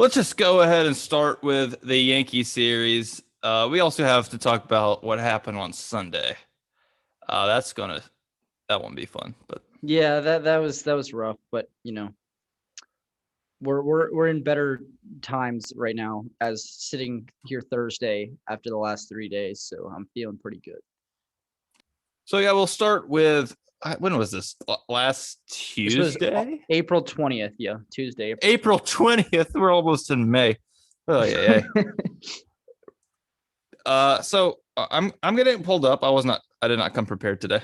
Let's just go ahead and start with the Yankee series. We also have to talk about what happened on Sunday. That won't be fun. But yeah, that was rough. But we're in better times right now as sitting here Thursday after the last 3 days. So I'm feeling pretty good. So yeah, we'll start with when was this? Last Tuesday? This was April 20th. Yeah, Tuesday. April 20th. We're almost in May. Oh yeah. So I'm getting it pulled up. I did not come prepared today.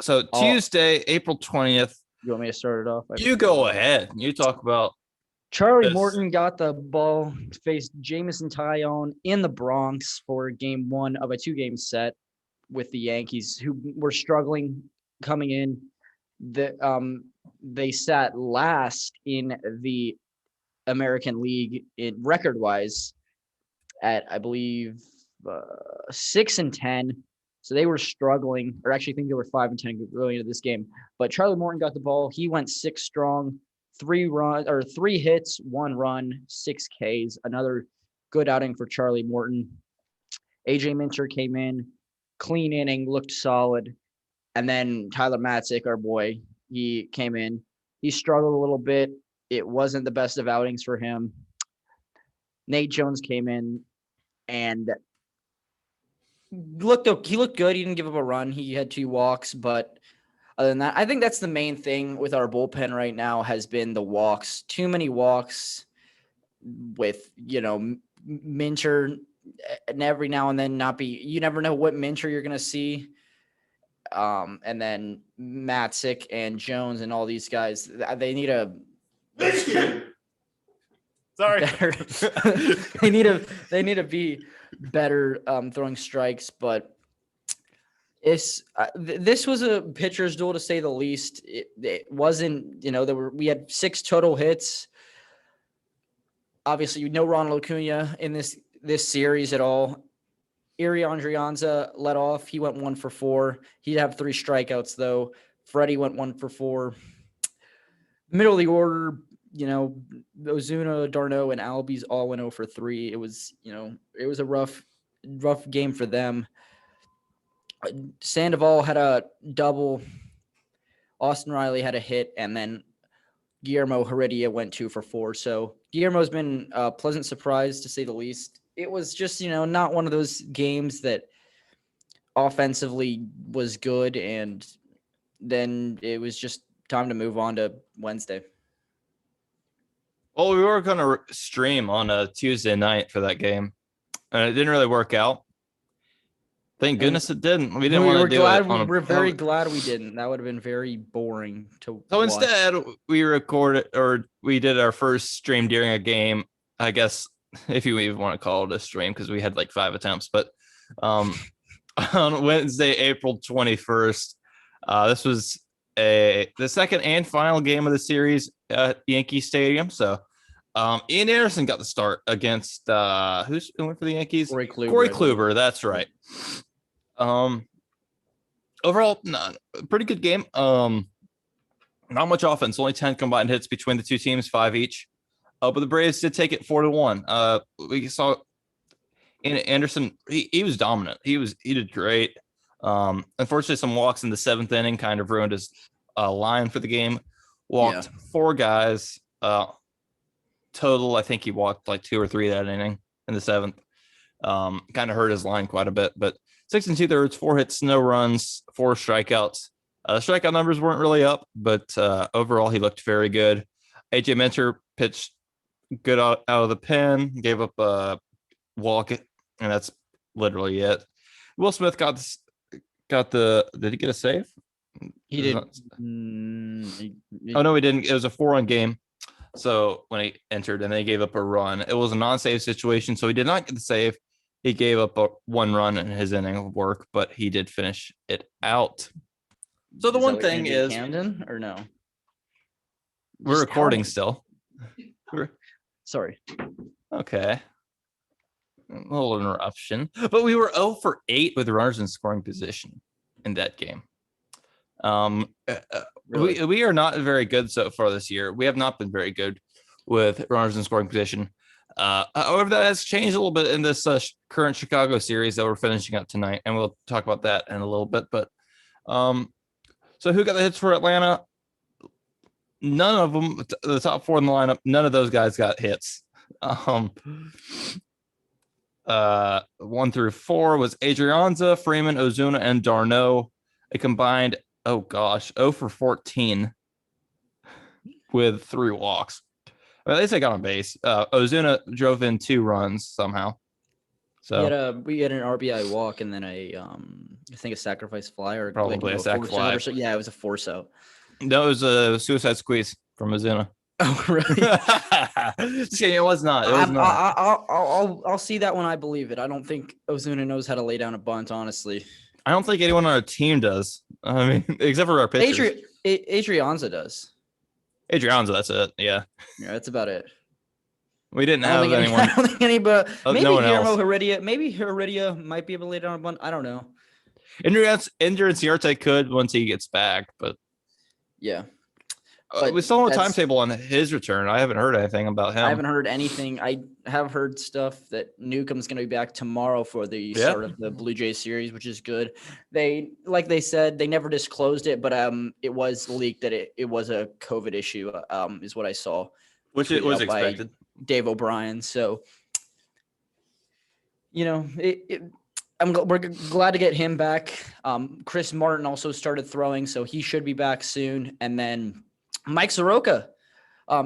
So Tuesday, April 20th. You want me to start it off? You go ahead. You talk about Charlie Morton got the ball, faced Jameson Taillon in the Bronx for game 1 of a 2-game set with the Yankees, who were struggling coming in. They sat last in the American League in record-wise at, I believe, 6-10. So they were struggling, or actually, I think they were 5-10 going into this game. But Charlie Morton got the ball. He went 6 strong, 3 hits, 1 run, 6 Ks. Another good outing for Charlie Morton. AJ Minter came in, clean inning, looked solid. And then Tyler Matzik, our boy, he came in. He struggled a little bit. It wasn't the best of outings for him. Nate Jones came in and he looked good. He didn't give up a run. He had 2 walks, but other than that, I think that's the main thing with our bullpen right now has been the walks. Too many walks with, Minter, and every now and then you never know what Minter you're going to see. And then Matzik and Jones and all these guys, they need a sorry. they need to be better throwing strikes, but this was a pitcher's duel to say the least. It wasn't, we had 6 total hits. Obviously, Ronald Acuna in this series at all. Iri Andrianza led off. He went 1 for 4. He'd have 3 strikeouts though. Freddie went 1 for 4. Middle of the order, Ozuna, Darno, and Albies all went 0 for 3. It was a rough game for them. Sandoval had a double. Austin Riley had a hit, and then Guillermo Heredia went 2 for 4. So Guillermo's been a pleasant surprise to say the least. It was just, not one of those games that offensively was good, and then it was just time to move on to Wednesday. Well, we were going to stream on a Tuesday night for that game, and it didn't really work out. Thank goodness it didn't. We didn't want to do it. We're very glad we didn't. That would have been very boring to So watch. Instead, we did our first stream during a game, I guess, if you even want to call it a stream, because we had like 5 attempts. But on Wednesday, April 21st, this was the second and final game of the series at Yankee Stadium. So Ian Anderson got the start against who went for the Yankees? Corey Kluber. That's right. Overall, pretty good game. Not much offense, only 10 combined hits between the two teams, 5 each. But the Braves did take it 4-1. We saw Anderson. He was dominant. He did great. Unfortunately, some walks in the 7th inning kind of ruined his line for the game. Walked 4 guys. Total, I think he walked like 2 or 3 that inning in the 7th. Kind of hurt his line quite a bit, but 6 2/3, 4 hits, no runs, 4 strikeouts. The strikeout numbers weren't really up, but overall he looked very good. AJ Minter pitched good out of the pen, gave up a walk, and that's literally it. Will Smith got the. Did he get a save? He did. Oh no, he didn't. It was a 4-run game. So when he entered and they gave up a run, it was a non-save situation. So he did not get the save. He gave up a 1 run in his inning of work, but he did finish it out. So the one thing is, Camden or no? We're recording still. Sorry. Okay. A little interruption, but we were 0 for 8 with runners in scoring position in that game. Really? We are not very good so far this year. We have not been very good. with runners in scoring position. However, that has changed a little bit in this current Chicago series that we're finishing up tonight, and we'll talk about that in a little bit. But so who got the hits for Atlanta? None of them, the top four in the lineup, none of those guys got hits. 1 through 4 was Adrianza, Freeman, Ozuna, and Darno. A combined, 0 for 14 with 3 walks. At least I got on base. Ozuna drove in 2 runs somehow. So we had an RBI walk and then I think a sacrifice fly or probably a sac fly. Yeah, it was a force out. No, it was a suicide squeeze from Ozuna. Oh, really? Just kidding, it was not. It was not. I'll see that when I believe it. I don't think Ozuna knows how to lay down a bunt, honestly. I don't think anyone on our team does. I mean, except for our pitchers. Adrianza does. Adrianza, that's it. Yeah. Yeah, that's about it. We didn't have anyone. I don't think anybody. Maybe no one Guillermo else. Heredia. Maybe Heredia might be able to lay down a bunt. I don't know. Endurance Ciarte could once he gets back, but yeah. We still have a timetable on his return. I haven't heard anything about him. I haven't heard anything. I have heard stuff that Newcomb's going to be back tomorrow for the start of the Blue Jays series, which is good. They, like they said, they never disclosed it, but it was leaked that it was a COVID issue, is what I saw. Which it was expected. Dave O'Brien. So, we're glad to get him back. Chris Martin also started throwing, so he should be back soon. And then Mike Soroka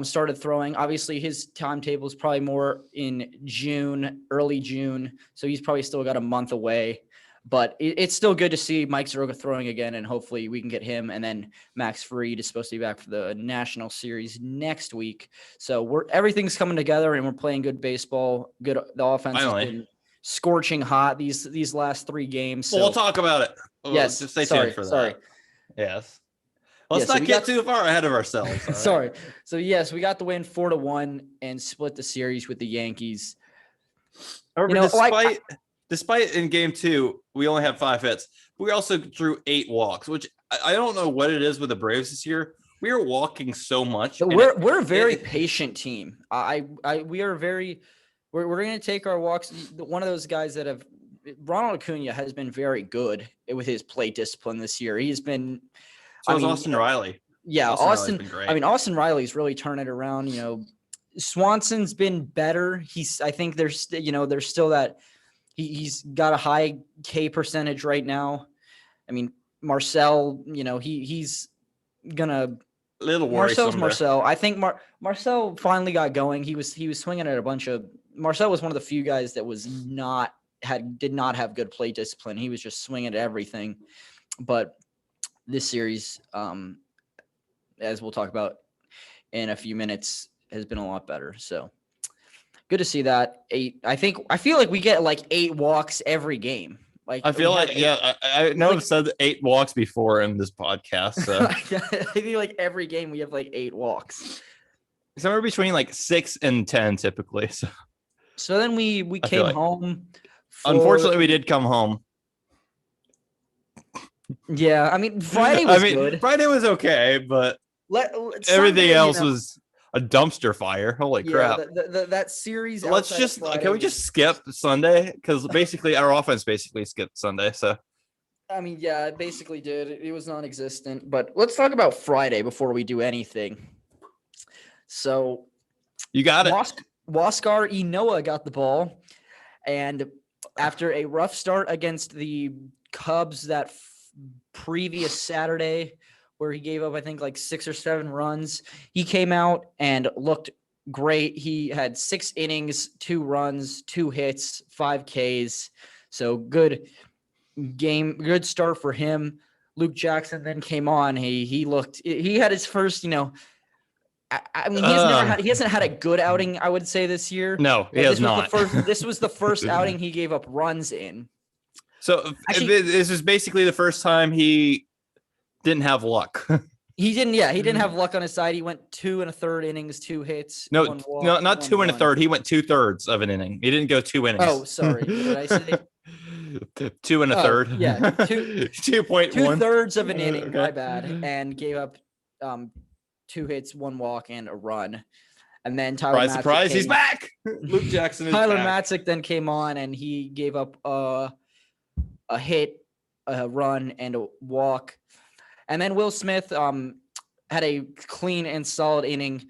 started throwing. Obviously, his timetable is probably more in June, early June. So he's probably still got a month away. But it's still good to see Mike Soroka throwing again, and hopefully we can get him. And then Max Fried is supposed to be back for the National Series next week. So everything's coming together, and we're playing good baseball. The offense has been scorching hot these last 3 games. So. We'll talk about it. Yes. Just stay tuned for that. Sorry. Yes. Let's not get too far ahead of ourselves. Right? Sorry. So, yes, we got the win 4-1 and split the series with the Yankees. Despite in game 2, we only had 5 hits. We also drew 8 walks, which I don't know what it is with the Braves this year. We are walking so much. We're a very patient team. We are very – we're going to take our walks. One of those guys that have – Ronald Acuna has been very good with his plate discipline this year. He's been – So is Austin Riley. Yeah, Austin Riley's really turned it around. Swanson's been better. I think there's still that he's got a high K percentage right now. I mean, Marcell, he's gonna little worrisome. Marcell. I think Marcell finally got going. He was swinging at a bunch of. Marcell was one of the few guys that did not have good plate discipline. He was just swinging at everything, but. This series, as we'll talk about in a few minutes, has been a lot better. So good to see that. I feel like we get like 8 walks every game. Like I feel like, I know I've said 8 walks before in this podcast. So I feel like every game we have like 8 walks. Somewhere between like 6 and 10 typically. So then we came home. Unfortunately, we did come home. Yeah, I mean, Friday was good. Friday was okay, but everything else was a dumpster fire. Holy crap. That series. Can we just skip Sunday? Because basically our offense skipped Sunday. So, I mean, yeah, it basically did. It was non-existent. But let's talk about Friday before we do anything. So, you got it. Huascar Ynoa got the ball. And after a rough start against the Cubs that previous Saturday where he gave up, I think, like 6 or 7 runs. He came out and looked great. He had 6 innings, 2 runs, 2 hits, 5 Ks. So good good start for him. Luke Jackson then came on. He had his first, I mean, he hasn't had a good outing, I would say, this year. No, he has not. This was the first outing he gave up runs in. So this is basically the first time he didn't have luck. He didn't have luck on his side. He went 2 1/3 innings, 2 hits. No, 1 walk, not 2 1/3. He went 2/3 of an inning. He didn't go 2 innings. Oh, sorry. What did I say? 2 1/3. Yeah, 2.1. 2/3 of an inning. Okay. My bad. And gave up 2 hits, 1 walk, and a run. And then Tyler Surprise, he's back. Luke Jackson is Tyler back. Matzik then came on, and he gave up a hit, a run, and a walk. And then Will Smith had a clean and solid inning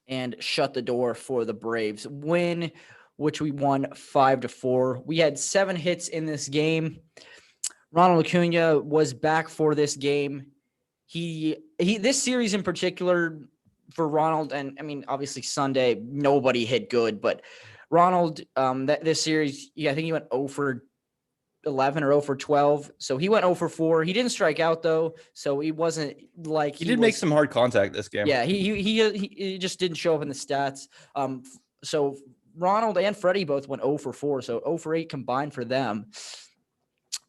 and shut the door for the Braves win, which we won 5-4. We had 7 hits in this game. Ronald Acuna was back for this game. He this series in particular for Ronald, and I mean obviously Sunday nobody hit good, but Ronald this series, I think he went 0 for 11 or 0 for 12. So he went 0 for 4. He didn't strike out though, so he wasn't like he did make some hard contact this game. Yeah, he just didn't show up in the stats. So Ronald and Freddie both went 0 for 4, so 0 for 8 combined for them.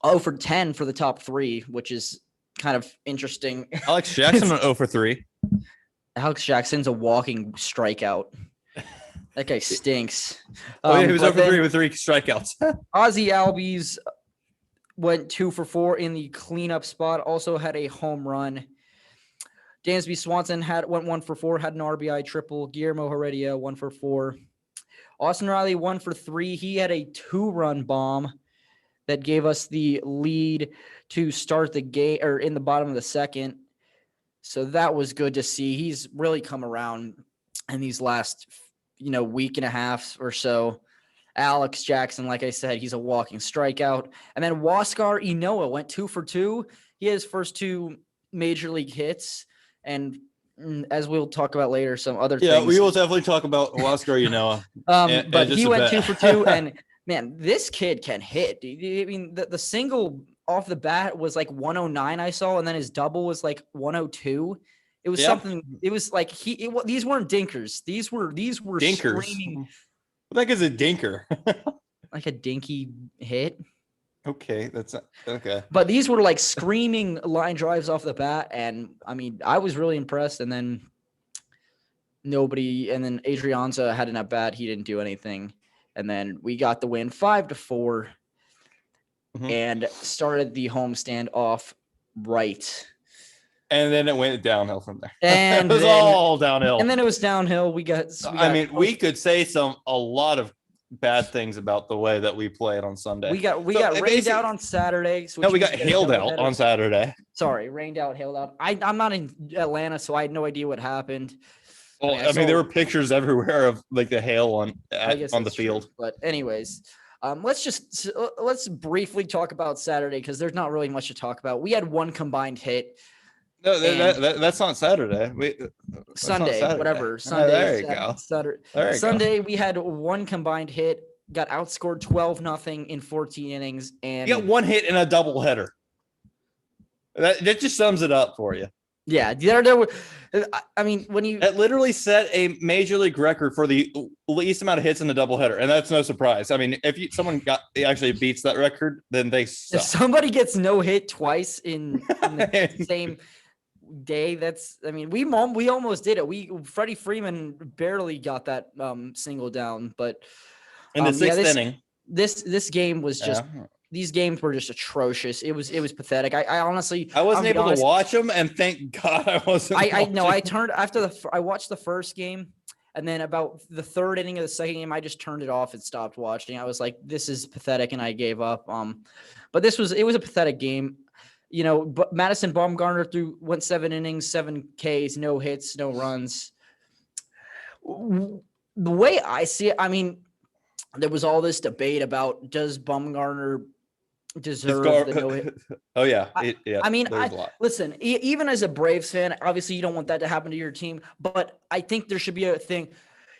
0 for 10 for the top 3, which is kind of interesting. Alex Jackson went 0 for 3. Alex Jackson's a walking strikeout. That guy stinks. He was 0 for 3 with 3 strikeouts. Ozzy Albies went 2 for 4 in the cleanup spot, also had a home run. Dansby Swanson went 1 for 4, had an RBI triple. Guillermo Heredia 1 for 4. Austin Riley 1 for 3. He had a 2-run bomb that gave us the lead to start the game, or in the bottom of the second. So that was good to see. He's really come around in these last, week and a half or so. Alex Jackson, like I said, he's a walking strikeout. And then Huascar Ynoa went 2 for 2. He had his first 2 major league hits. And as we'll talk about later, some other things. Yeah, we will definitely talk about Huascar Ynoa. But he went 2 for 2. And man, this kid can hit. I mean, the single off the bat was like 109 I saw, and then his double was like 102. It was something. It was like these weren't dinkers. These were dinkers. Screaming. What the heck is a dinker? Like a dinky hit. Okay, that's okay. But these were like screaming line drives off the bat, and I mean, I was really impressed. And then then Adrianza had an at bat. He didn't do anything. And then we got the win 5-4 and started the homestand off right. And then it went downhill from there. And it was all downhill. And then it was downhill. We we could say a lot of bad things about the way that we played on Sunday. We got rained out on Saturday. No, we got hailed out on Saturday. Sorry, rained out, hailed out. I'm not in Atlanta, so I had no idid what happened. Well, I mean, there were pictures everywhere of like the hail on the field. True. But anyways, let's briefly talk about Saturday because there's not really much to talk about. We had 1 combined hit. No, that's not Saturday. Sunday, Saturday. Whatever. Sunday. There you go. Saturday. Sunday, we had 1 combined hit. Got outscored 12-0 in 14 innings, and you got 1 hit in a doubleheader. That just sums it up for you. Yeah, I mean, when you that literally set a major league record for the least amount of hits in the doubleheader, and that's no surprise. I mean, if someone actually beats that record, then they suck. If somebody gets no hit twice in the same day, we almost did it. Freddie Freeman barely got that single down, but in the 6th inning, this game was just. These games were just atrocious. It was pathetic. I honestly wasn't able to watch them, and thank God I wasn't. I watched the first game, and then about the 3rd inning of the second game, I just turned it off and stopped watching. I was like, this is pathetic, and I gave up. But it was a pathetic game. But Madison Bumgarner went 7 innings, 7 Ks, no hits, no runs. The way I see it, I mean, there was all this debate about does Bumgarner deserve the no hit. Oh yeah. Listen, even as a Braves fan, obviously you don't want that to happen to your team, but I think there should be a thing.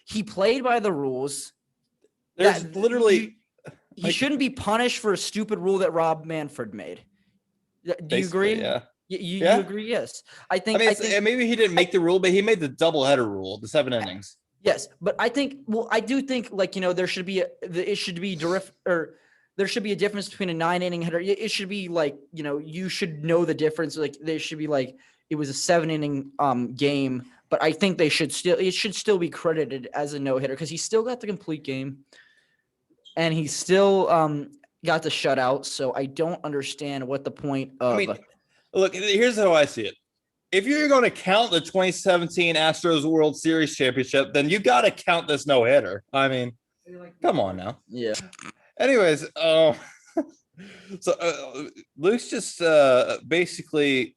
He played by the rules. There's literally he shouldn't be punished for a stupid rule that Rob Manfred made. Do you agree? Yeah. You agree? Yes. I think maybe he didn't make the rule, but he made the doubleheader rule, the 7 innings. Yes, but I do think there should be there should be a difference between a 9-inning hitter. It should be like, you should know the difference. Like they should be like, it was a 7-inning game, but I think it should still be credited as a no-hitter because he still got the complete game and he still got the shutout. So I don't understand what the point of. I mean, look, here's how I see it. if you're going to count the 2017 Astros World Series championship, then you got to count this no hitter. I mean, come on now. Yeah. Anyways, so Luke's just basically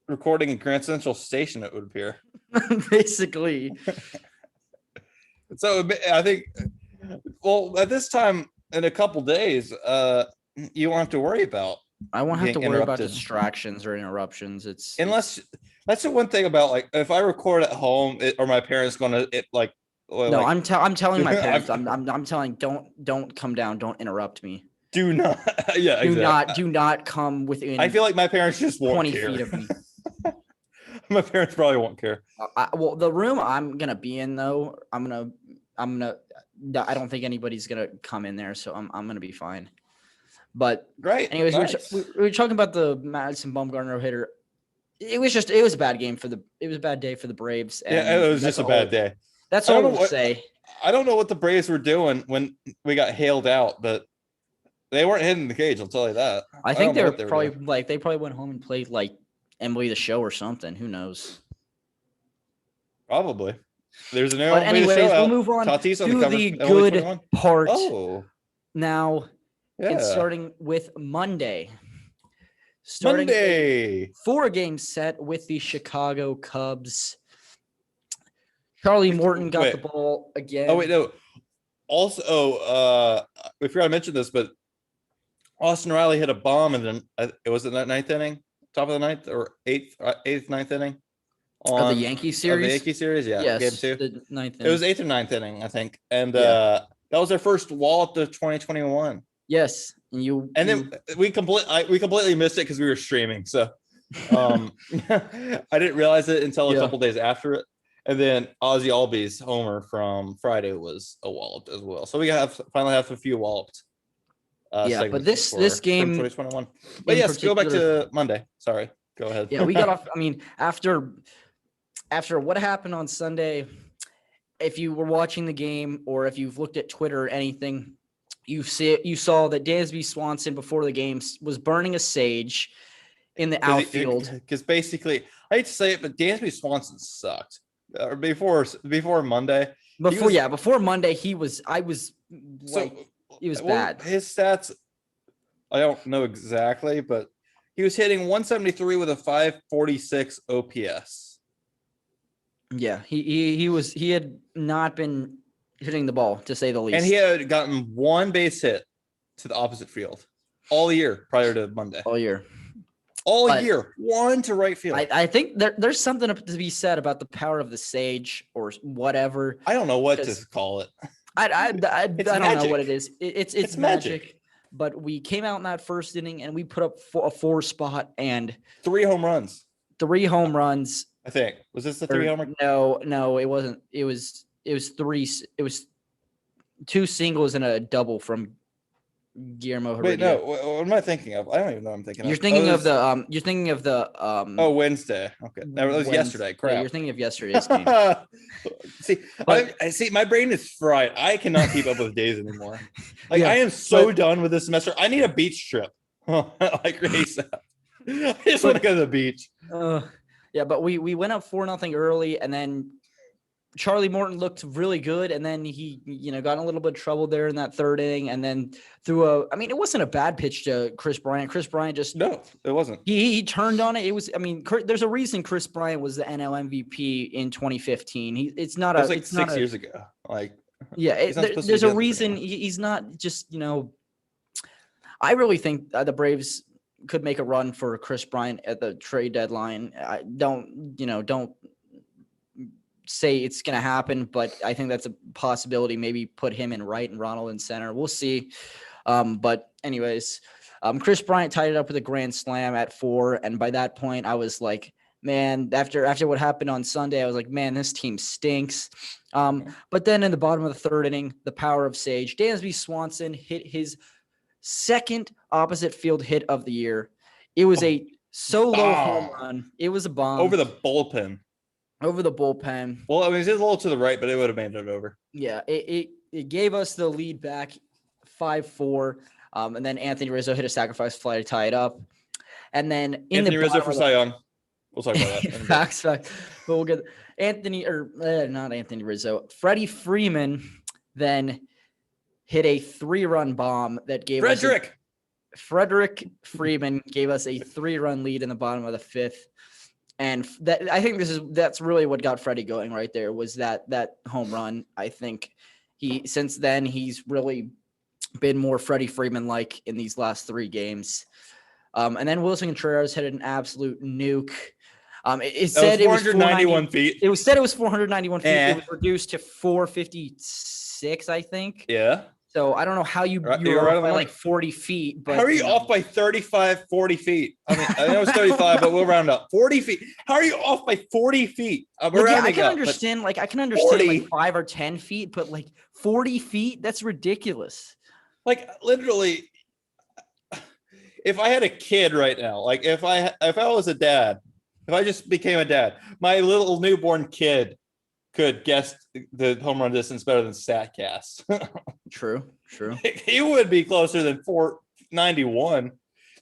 recording in Grand Central Station, it would appear. Basically. So I think, well, at this time in a couple days, you won't have to worry about. I won't have to being worry about interrupted. distractions or interruptions. Unless that's the one thing about, like, if I record at home, or my parents going to like. No, like, I'm telling my parents. I'm telling. Don't come down. Don't interrupt me. Do not. Yeah. Do not come within. I feel like my parents just won't 20 care. feet of me. My parents probably won't care. Well, the room I'm gonna be in though, I'm gonna. I don't think anybody's gonna come in there, so I'm gonna be fine. But great. Anyways, nice. we were talking about the Madison Bumgarner hitter. It was a bad game it was a bad day for the Braves. And yeah, it was just a bad day. That's all we'll say. I don't know what the Braves were doing when we got hailed out, but they weren't hitting the cage. I'll tell you that. I think they were probably like they probably went home and played like Emily the Show or something. Who knows? Probably. There's an But anyways, we'll move on to the good part. Oh, now. Yeah. And starting with Monday. Monday. 4-game set with the Chicago Cubs. Charlie Morton got the ball again. Oh, wait, no. Also, we forgot to mention this, but Austin Riley hit a bomb, and then it was in that ninth inning, top of the ninth or eighth, ninth inning. Of the Yankee series? Yeah. Yes, Game 2. the ninth inning. It was eighth or ninth inning, I think. And that was their first wallop of 2021. Yes, then we completely missed it because we were streaming. So I didn't realize it until a couple days after it. And then Ozzy Albies homer from Friday was a wallop as well. So we finally have a few walloped. But this game 2021. But yes, go back to Monday. Sorry, go ahead. Yeah, we got off. I mean, after what happened on Sunday, if you were watching the game or if you've looked at Twitter or anything, you saw that Dansby Swanson before the game was burning a sage in the outfield. Because basically, I hate to say it, but Dansby Swanson sucked. Before Monday. Before Monday, he was bad. His stats, I don't know exactly, but he was hitting 173 with a 546 OPS. Yeah, he had not been hitting the ball, to say the least. And he had gotten one base hit to the opposite field all year prior to Monday. All year. One to right field. I think there's something to be said about the power of the sage or whatever. I don't know what to call it. I don't know what it is. It's magic. But we came out in that first inning and we put up a 4 spot and 3 home runs. 3 home runs. I think. Was this the 3 homer? No, it wasn't. It was 3. It was 2 singles and a double from Guillermo Heredia. Wait, no. What am I thinking of? I don't even know what I'm thinking of. You're thinking of the Oh, Wednesday. Okay. No, it was yesterday. Crap. Yeah, you're thinking of yesterday's game. See, my brain is fried. I cannot keep up with days anymore. I am so done with this semester. I need a beach trip. Like ASAP. I just want to go to the beach. Yeah, but we went up 4-0 early, and then Charlie Morton looked really good, and then he got in a little bit of trouble there in that third inning, and then it wasn't a bad pitch to Chris Bryant. Chris Bryant just no, it wasn't. He turned on it. It was there's a reason Chris Bryant was the NL MVP in 2015. It's not it was 6 years ago. There's a reason he's not just I really think the Braves could make a run for Chris Bryant at the trade deadline. I don't say it's going to happen, but I think that's a possibility. Maybe put him in right and Ronald in center. We'll see. But anyways, Chris Bryant tied it up with a grand slam at 4. And by that point I was like, man, after what happened on Sunday, I was like, man, this team stinks. But then in the bottom of the third inning, the power of Sage, Dansby Swanson hit his second opposite field hit of the year. It was a solo home run. It was a bomb. Over the bullpen. Well, I mean, it's a little to the right, but it would have made it over. Yeah, it gave us the lead back 5-4. And then Anthony Rizzo hit a sacrifice fly to tie it up. And then Anthony Rizzo for Cy Young. We'll talk about that. In a bit. Facts. But we'll get not Anthony Rizzo. Freddie Freeman then hit a 3-run bomb that gave Frederick Freeman gave us a 3-run lead in the bottom of the 5th. And that I think that's really what got Freddie going right there was that home run. I think since then he's really been more Freddie Freeman like in these last 3 games. And then Wilson Contreras hit an absolute nuke. It said it was 491 feet. It was said it was 491 feet. Eh. It was reduced to 456, I think. Yeah. So I don't know how you were right off by like 40 feet. But how are you off by 35, 40 feet? I mean, I know it's 35, but we'll round up. 40 feet. How are you off by 40 feet? I can understand like 5 or 10 feet, but like 40 feet, that's ridiculous. Like literally, if I had a kid right now, like if I was a dad, if I just became a dad, my little newborn kid could guess the home run distance better than StatCast. True. He would be closer than 491.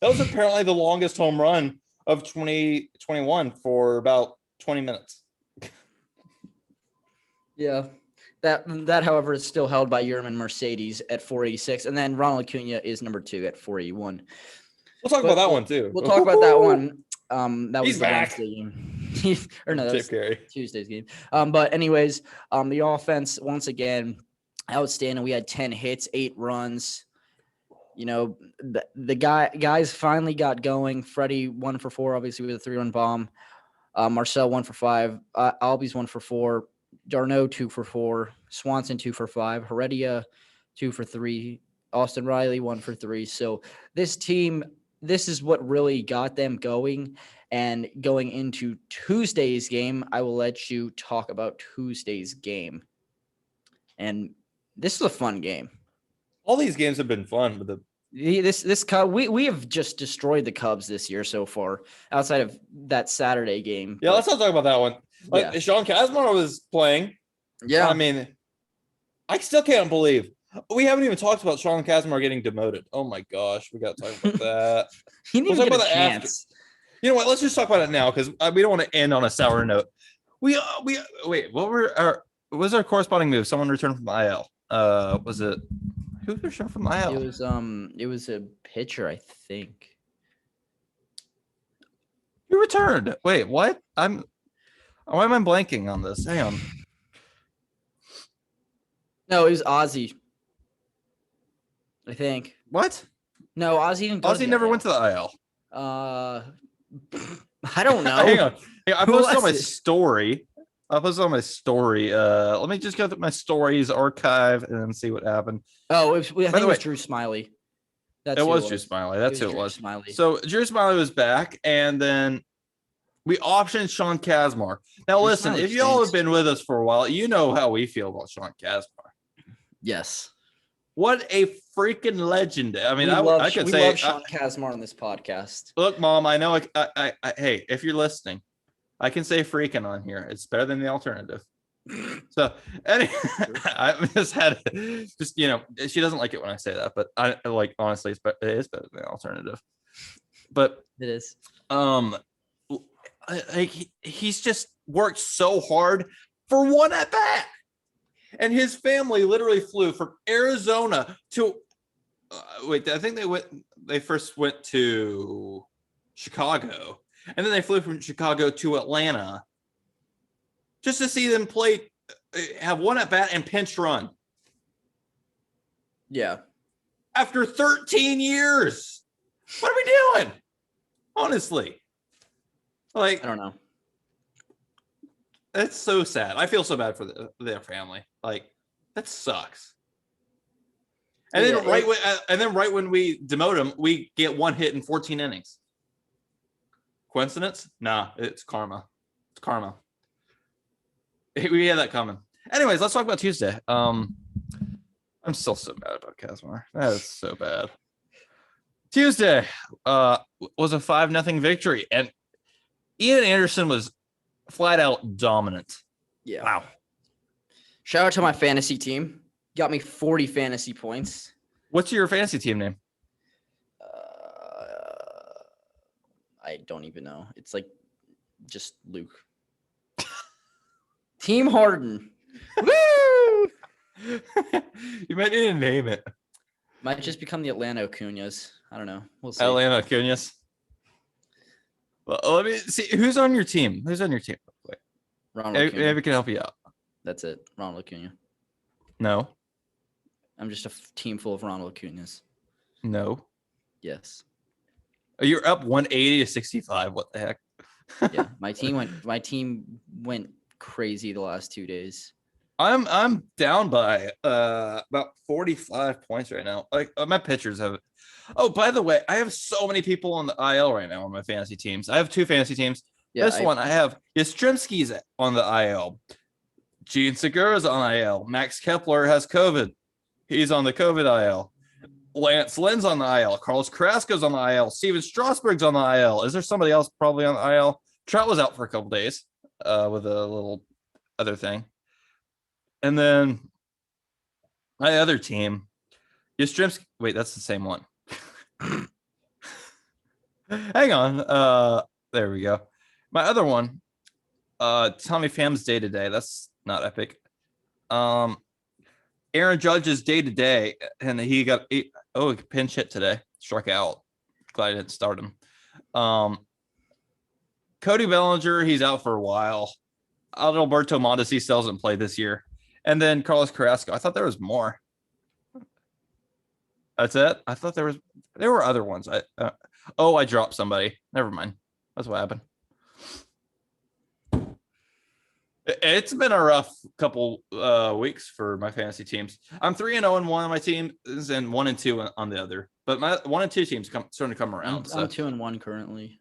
That was apparently the longest home run of 2021 for about 20 minutes. Yeah. That, however, is still held by Yerman Mercedes at 486. And then Ronald Acuna is number 2 at 481. We'll talk about that one, too. We'll talk about that one. That was He's the back. Wednesday game. Or no, that was Tuesday's game. But anyways, the offense, once again, outstanding. We had 10 hits, 8 runs. You know, the guys finally got going. Freddie 1 for 4, obviously, with a 3-run bomb. Marcell 1 for 5. Albies 1 for 4. Darno 2 for 4. Swanson 2 for 5. Heredia 2 for 3. Austin Riley 1 for 3. So this team, this is what really got them going. And going into Tuesday's game, I will let you talk about Tuesday's game. And this is a fun game. All these games have been fun, but we have just destroyed the Cubs this year so far, outside of that Saturday game. Yeah, let's not talk about that one. Like Sean Kazmar was playing. Yeah, I mean, I still can't believe we haven't even talked about Sean Kazmar getting demoted. Oh my gosh, we got to talk about that. He didn't even get a chance. You know what? Let's just talk about it now because we don't want to end on a sour note. Wait. What was our corresponding move? Someone returned from the IL. Was it who returned from the IL? It was a pitcher, I think. Who returned? Wait, what? Why am I blanking on this? Hang on. No, it was Ozzy. I think. What? No, Ozzy didn't. Ozzy never went to the IL. I don't know. Hang on. I posted on my story. Let me just go through my stories archive and then see what happened. Oh, I think it was Drew Smiley. It was Drew Smiley. That's who it was. So Drew Smiley was back, and then we optioned Sean Kazmar. Now, listen, if y'all have been with us for a while, you know how we feel about Sean Kazmar. Yes. What a freaking legend. I mean, I could say love Sean Kazmar on this podcast. Look, Mom, I know. Hey, if you're listening, I can say freaking on here. It's better than the alternative. So, anyway, I just she doesn't like it when I say that, but I like honestly, it is better than the alternative. But it is. He's just worked so hard for one at bat. And his family literally flew from Arizona to I think they first went to Chicago, and then they flew from Chicago to Atlanta just to see them play, have one at bat and pinch run. Yeah. After 13 years. What are we doing? Honestly. I don't know. That's so sad. I feel so bad for their family. That sucks. And then right when we demote him, we get 1 hit in 14 innings. Coincidence? Nah, it's karma. It's karma. We had that coming. Anyways, let's talk about Tuesday. I'm still so mad about Kazmar. That is so bad. Tuesday was a 5-0 victory, and Ian Anderson was flat out dominant. Yeah. Wow. Shout out to my fantasy team. Got me 40 fantasy points. What's your fantasy team name? I don't even know. It's like just Luke. Team Hardin. Woo! You might need to name it. Might just become the Atlanta Acuñas. I don't know. We'll see. Atlanta Acuñas. Well, let me see. Who's on your team? Who's on your team? Wait. Ronald Acuña. Maybe we can help you out. That's it. Ronald Acuña. No. I'm just a team full of Ronald Acuñas. No. Yes. Oh, you're up 180 to 65. What the heck? Yeah. My team went crazy the last 2 days. I'm down by about 45 points right now. Like my pitchers have. Oh, by the way, I have so many people on the IL right now on my fantasy teams. I have 2 fantasy teams. Yeah, I have Yastrzemski's on the IL. Gene Segura's on IL. Max Kepler has COVID. He's on the COVID IL. Lance Lynn's on the IL. Carlos Carrasco's on the IL. Steven Strasburg's on the IL. Is there somebody else probably on the IL? Trout was out for a couple days with a little other thing. And then my other team, Yastrzemski. Wait, that's the same one. Hang on. There we go. My other one, Tommy Pham's day to day. That's not epic. Aaron Judge's day to day, and he pinch hit today, struck out. Glad I didn't start him. Cody Bellinger, he's out for a while. Adalberto Mondesi still hasn't played this year, and then Carlos Carrasco. I thought there was more. That's it. I thought there were other ones. I dropped somebody. Never mind. That's what happened. It's been a rough couple weeks for my fantasy teams. I'm 3-0 on one of my teams and 1-2 on the other. But my 1 and 2 teams starting to come around. I'm 2-1 currently.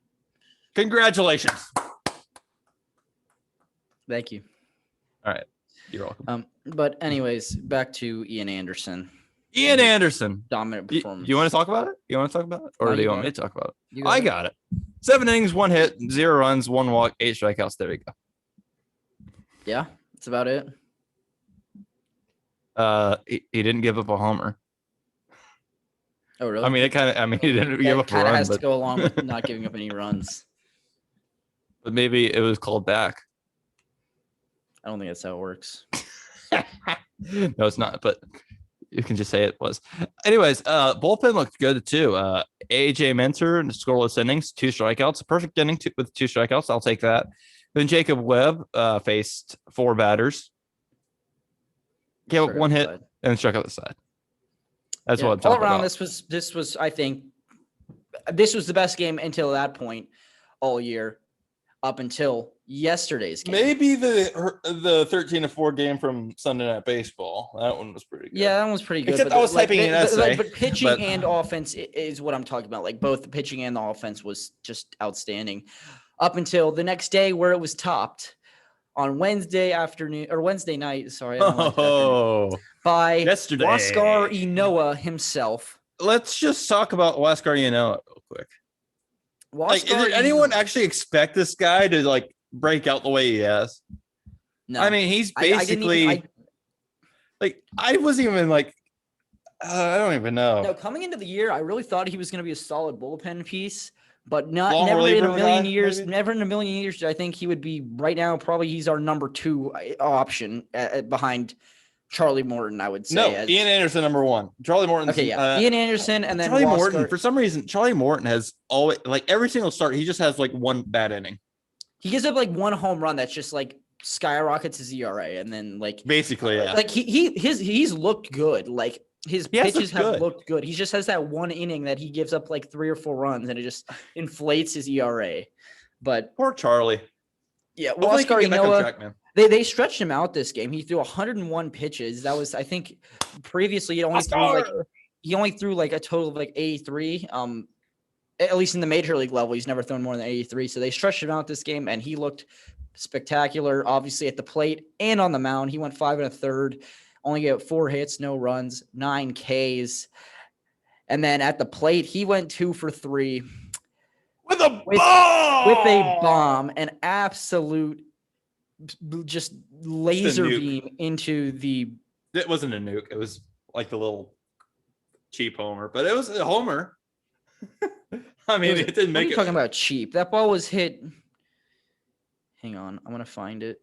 Congratulations. Thank you. All right. You're welcome. But anyways, back to Ian Anderson. Ian Anderson. Dominant performance. You want to talk about it? Or No, do you want me to talk about it? You I got it. 7 innings, 1 hit, 0 runs, 1 walk, 8 strikeouts. There we go. Yeah, that's about it. He didn't give up a homer. Oh, really? He didn't give up a run. Kind of has to go along with not giving up any runs. But maybe it was called back. I don't think that's how it works. No, it's not. But you can just say it was. Anyways, bullpen looked good too. AJ Minter in scoreless innings, 2 strikeouts. A perfect inning with 2 strikeouts. I'll take that. Then Jacob Webb faced 4 batters. Gave up 1 hit and struck out the side. That's what I'm talking about. This was I think this was the best game until that point all year, up until yesterday's game. Maybe the 13-4 game from Sunday Night Baseball. That one was pretty good. Yeah, that one was pretty good. Except I was typing an essay. But pitching and offense is what I'm talking about. Like both the pitching and the offense was just outstanding. Up until the next day where it was topped on Wednesday night. Sorry. By yesterday. Huascar Ynoa himself. Let's just talk about Huascar Ynoa real quick. Did anyone actually expect this guy to break out the way he has? No. He's basically I wasn't even I don't even know. No, coming into the year, I really thought he was going to be a solid bullpen piece. But never in a million years did I think he would be right now. Probably he's our number 2 option behind Charlie Morton, I would say. No, Ian Anderson number 1. Charlie Morton. Okay, yeah. Ian Anderson and then Charlie Huascar. Morton. For some reason, Charlie Morton has always every single start. He just has 1 bad inning. He gives up 1 home run that's just skyrockets his ERA, and then basically, yeah. He's looked good. His pitches have looked good. He just has that 1 inning that he gives up 3 or 4 runs, and it just inflates his ERA. But poor Charlie. Yeah, Huascar Ynoa. They stretched him out this game. He threw 101 pitches. That was, I think, previously he only threw a total of 83. At least in the major league level, he's never thrown more than 83. So they stretched him out this game, and he looked spectacular. Obviously at the plate and on the mound, he went 5 1/3. Only gave 4 hits, no runs, 9 Ks. And then at the plate, he went 2 for 3. With a bomb. An absolute just laser beam into the... It wasn't a nuke. It was the little cheap homer. But it was a homer. It didn't make it. What are you talking about cheap? That ball was hit... Hang on, I'm gonna find it.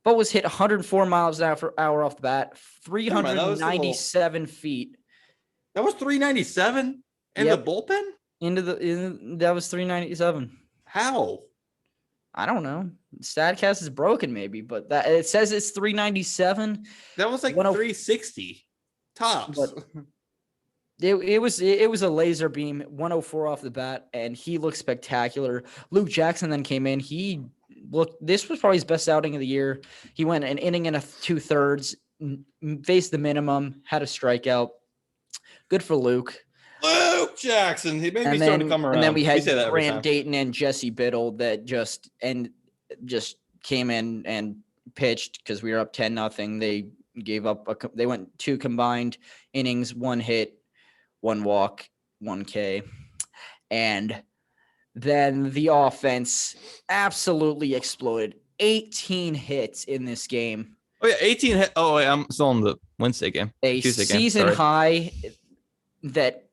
Ball was hit 104 miles an hour off the bat, Never mind, that was the little- 397 feet That was 397 in Yep. the bullpen? that was 397. How? I don't know. Statcast is broken, maybe, but that it says it's 397. That was like 360 tops. But it was a laser beam, 104 off the bat, and he looked spectacular. Luke Jackson then came in. He looked. This was probably his best outing of the year. He went an inning and 2/3, faced the minimum, had a strikeout. Good for Luke. Luke Jackson. He made me start to come around. And then we had say that every time. Grant Dayton and Jesse Biddle that just came in and pitched because we were up 10-0. They gave up. They went 2 combined innings, 1 hit, 1 walk, 1 K, and then the offense absolutely exploded. 18 hits in this game. Oh yeah, 18 hit. Oh wait, I'm still on the Wednesday game. A Tuesday season game. high that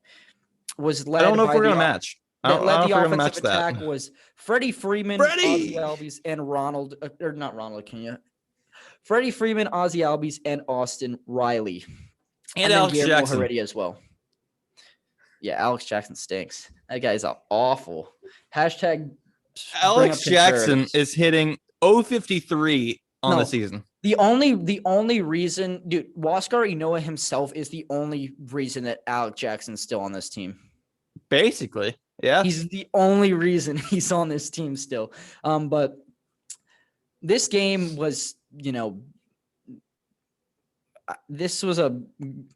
was led. I don't know if by we're the gonna match. I That don't led know the if we're gonna offensive match attack that. was Freddie Freeman, Freddie! Ozzy Albies, and Freddie Freeman, Ozzy Albies, and Austin Riley. And then Alex Guillermo Jackson. Heredia as well. Yeah, Alex Jackson stinks. That guy's awful. Hashtag Alex bring up Jackson conservatives. is hitting 053 on No. the season. The only reason, dude, Huascar Ynoa himself is the only reason that Alex Jackson's still on this team. Basically, yeah. He's the only reason he's on this team still. But this game was, this was the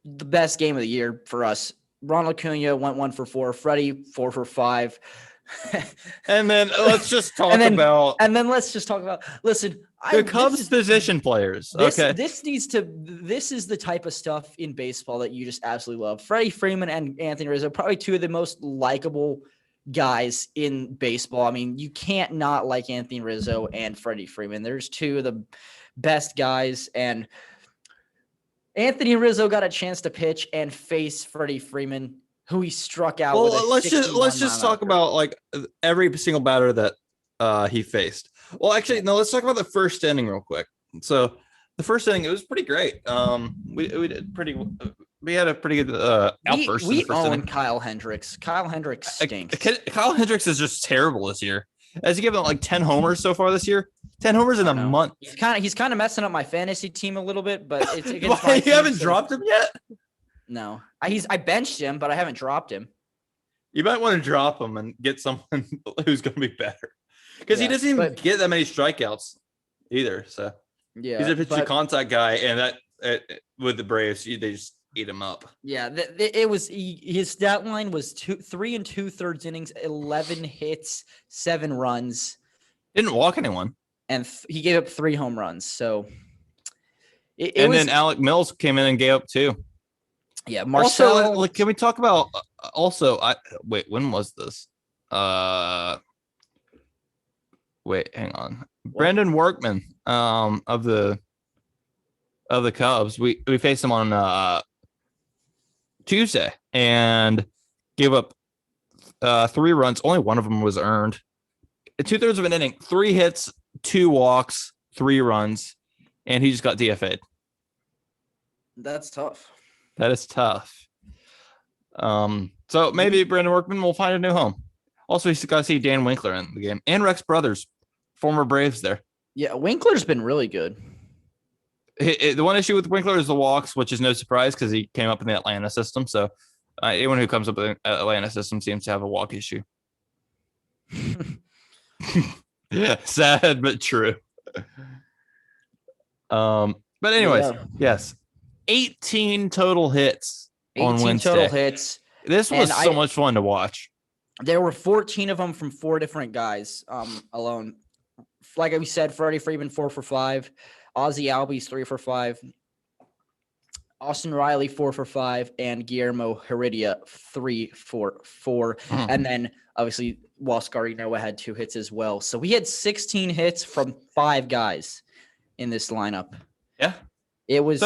best game of the year for us. Ronald Acuna went 1 for 4. Freddie 4 for 5. And then let's just talk about Listen, the Cubs position players. Okay. This is the type of stuff in baseball that you just absolutely love. Freddie Freeman and Anthony Rizzo, probably 2 of the most likable guys in baseball. I mean, you can't not like Anthony Rizzo and Freddie Freeman. There's 2 of the best guys, and Anthony Rizzo got a chance to pitch and face Freddie Freeman, who he struck out. Well, let's just talk about like every single batter that he faced. Well, actually, no. Let's talk about the first inning real quick. So, the first inning, it was pretty great. We did pretty. We had a pretty good outburst. We in the first own inning. Kyle Hendricks. Kyle Hendricks stinks. Kyle Hendricks is just terrible this year. Has he given like 10 homers so far this year? 10 homers in a month. He's kind of messing up my fantasy team a little bit, but it's against Why, you haven't dropped him yet? No, I benched him, but I haven't dropped him. You might want to drop him and get someone who's going to be better, because he doesn't even get that many strikeouts either. So yeah, he's a pitch to contact guy, and that with the Braves, they just eat him up. Yeah, it was his stat line was 3 2/3 innings, 11 hits, 7 runs. Didn't walk anyone, and he gave up 3 home runs. So, then Alec Mills came in and gave up 2. Yeah, Marcell. Also, can we talk about wait, when was this? Wait, hang on. What? Brandon Workman, of the Cubs. We faced him on Tuesday and gave up 3 runs. Only one of them was earned. 2/3 of an inning, 3 hits, 2 walks, 3 runs, and he just got DFA'd. That's tough. That is tough. So maybe Brandon Workman will find a new home. Also, he's got to see Dan Winkler in the game and Rex Brothers, former Braves there. Yeah, Winkler's been really good. The one issue with Winkler is the walks, which is no surprise because he came up in the Atlanta system. So anyone who comes up in the Atlanta system seems to have a walk issue. Yeah, sad but true. But anyways, yes, 18 total hits on Wednesday. Total hits. This was so much fun to watch. There were 14 of them from 4 different guys alone. Like we said, Freddie Freeman 4 for 5, Ozzy Albies 3 for 5, Austin Riley 4 for 5, and Guillermo Heredia 3 for 4. And then obviously Huascar Ynoa had 2 hits as well. So we had 16 hits from 5 guys in this lineup. Yeah. It was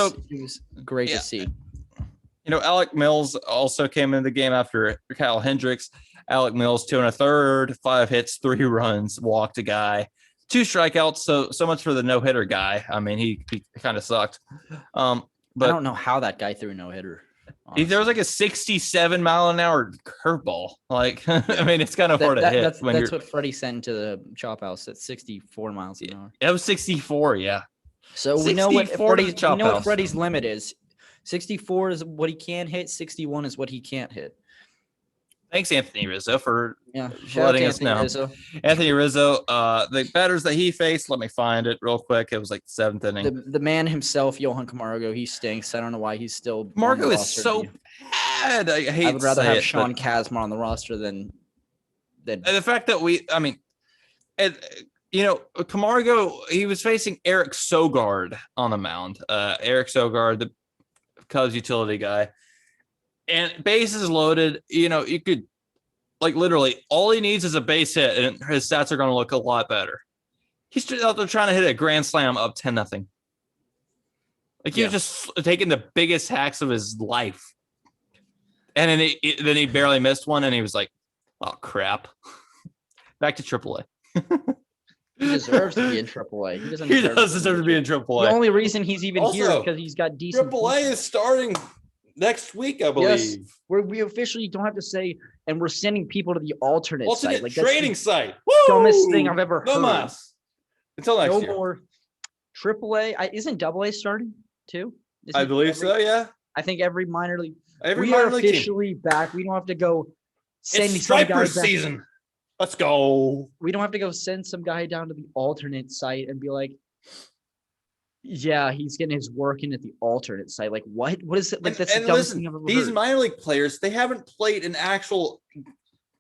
great to see. Alec Mills also came into the game after Kyle Hendricks. Alec Mills 2 1/3, 5 hits, 3 runs, walked a guy. 2 strikeouts. So much for the no hitter guy. I mean, he kind of sucked. I But don't know how that guy threw no hitter. there was like a 67-mile-an-hour curveball. Like, I mean, it's kind of hard to hit. That's what Freddie sent to the chop house at 64 miles an hour. It was 64, yeah. So we know what 64 to the Freddie's, chop house. Freddie's limit is. 64 is what he can hit. 61 is what he can't hit. Thanks, Anthony Rizzo, for shout letting out us to know. Rizzo. Anthony Rizzo, the batters that he faced, let me find it real quick. It was like 7th inning. The man himself, Johan Camargo, he stinks. I don't know why he's still. Camargo is so bad. I would rather have Sean Kazmar on the roster than the fact that Camargo, he was facing Eric Sogard on the mound. Eric Sogard, the Cubs utility guy, and bases loaded. You could literally all he needs is a base hit, and his stats are going to look a lot better. He's out there trying to hit a grand slam up 10-0. He was just taking the biggest hacks of his life, and then he barely missed one, and he was like, "Oh crap!" Back to AAA. He deserves to be in AAA. He does deserve to be in AAA. The only reason he's even here is because he's got decent. AAA is starting next week, I believe. Yes, we officially don't have to say, and we're sending people to the alternate site. Trading site. Dumbest thing I've ever heard. Mas. Until next year. No more AAA. Isn't AA starting too? I believe so. Yeah. I think every minor league. We are officially back. We don't have to go send it's Striper season. Let's go. We don't have to go send some guy down to the alternate site and be like, yeah, he's getting his work in at the alternate site. Like, what? What is it? Like, that's the dumbest thing I've ever heard. These minor league players, they haven't played an actual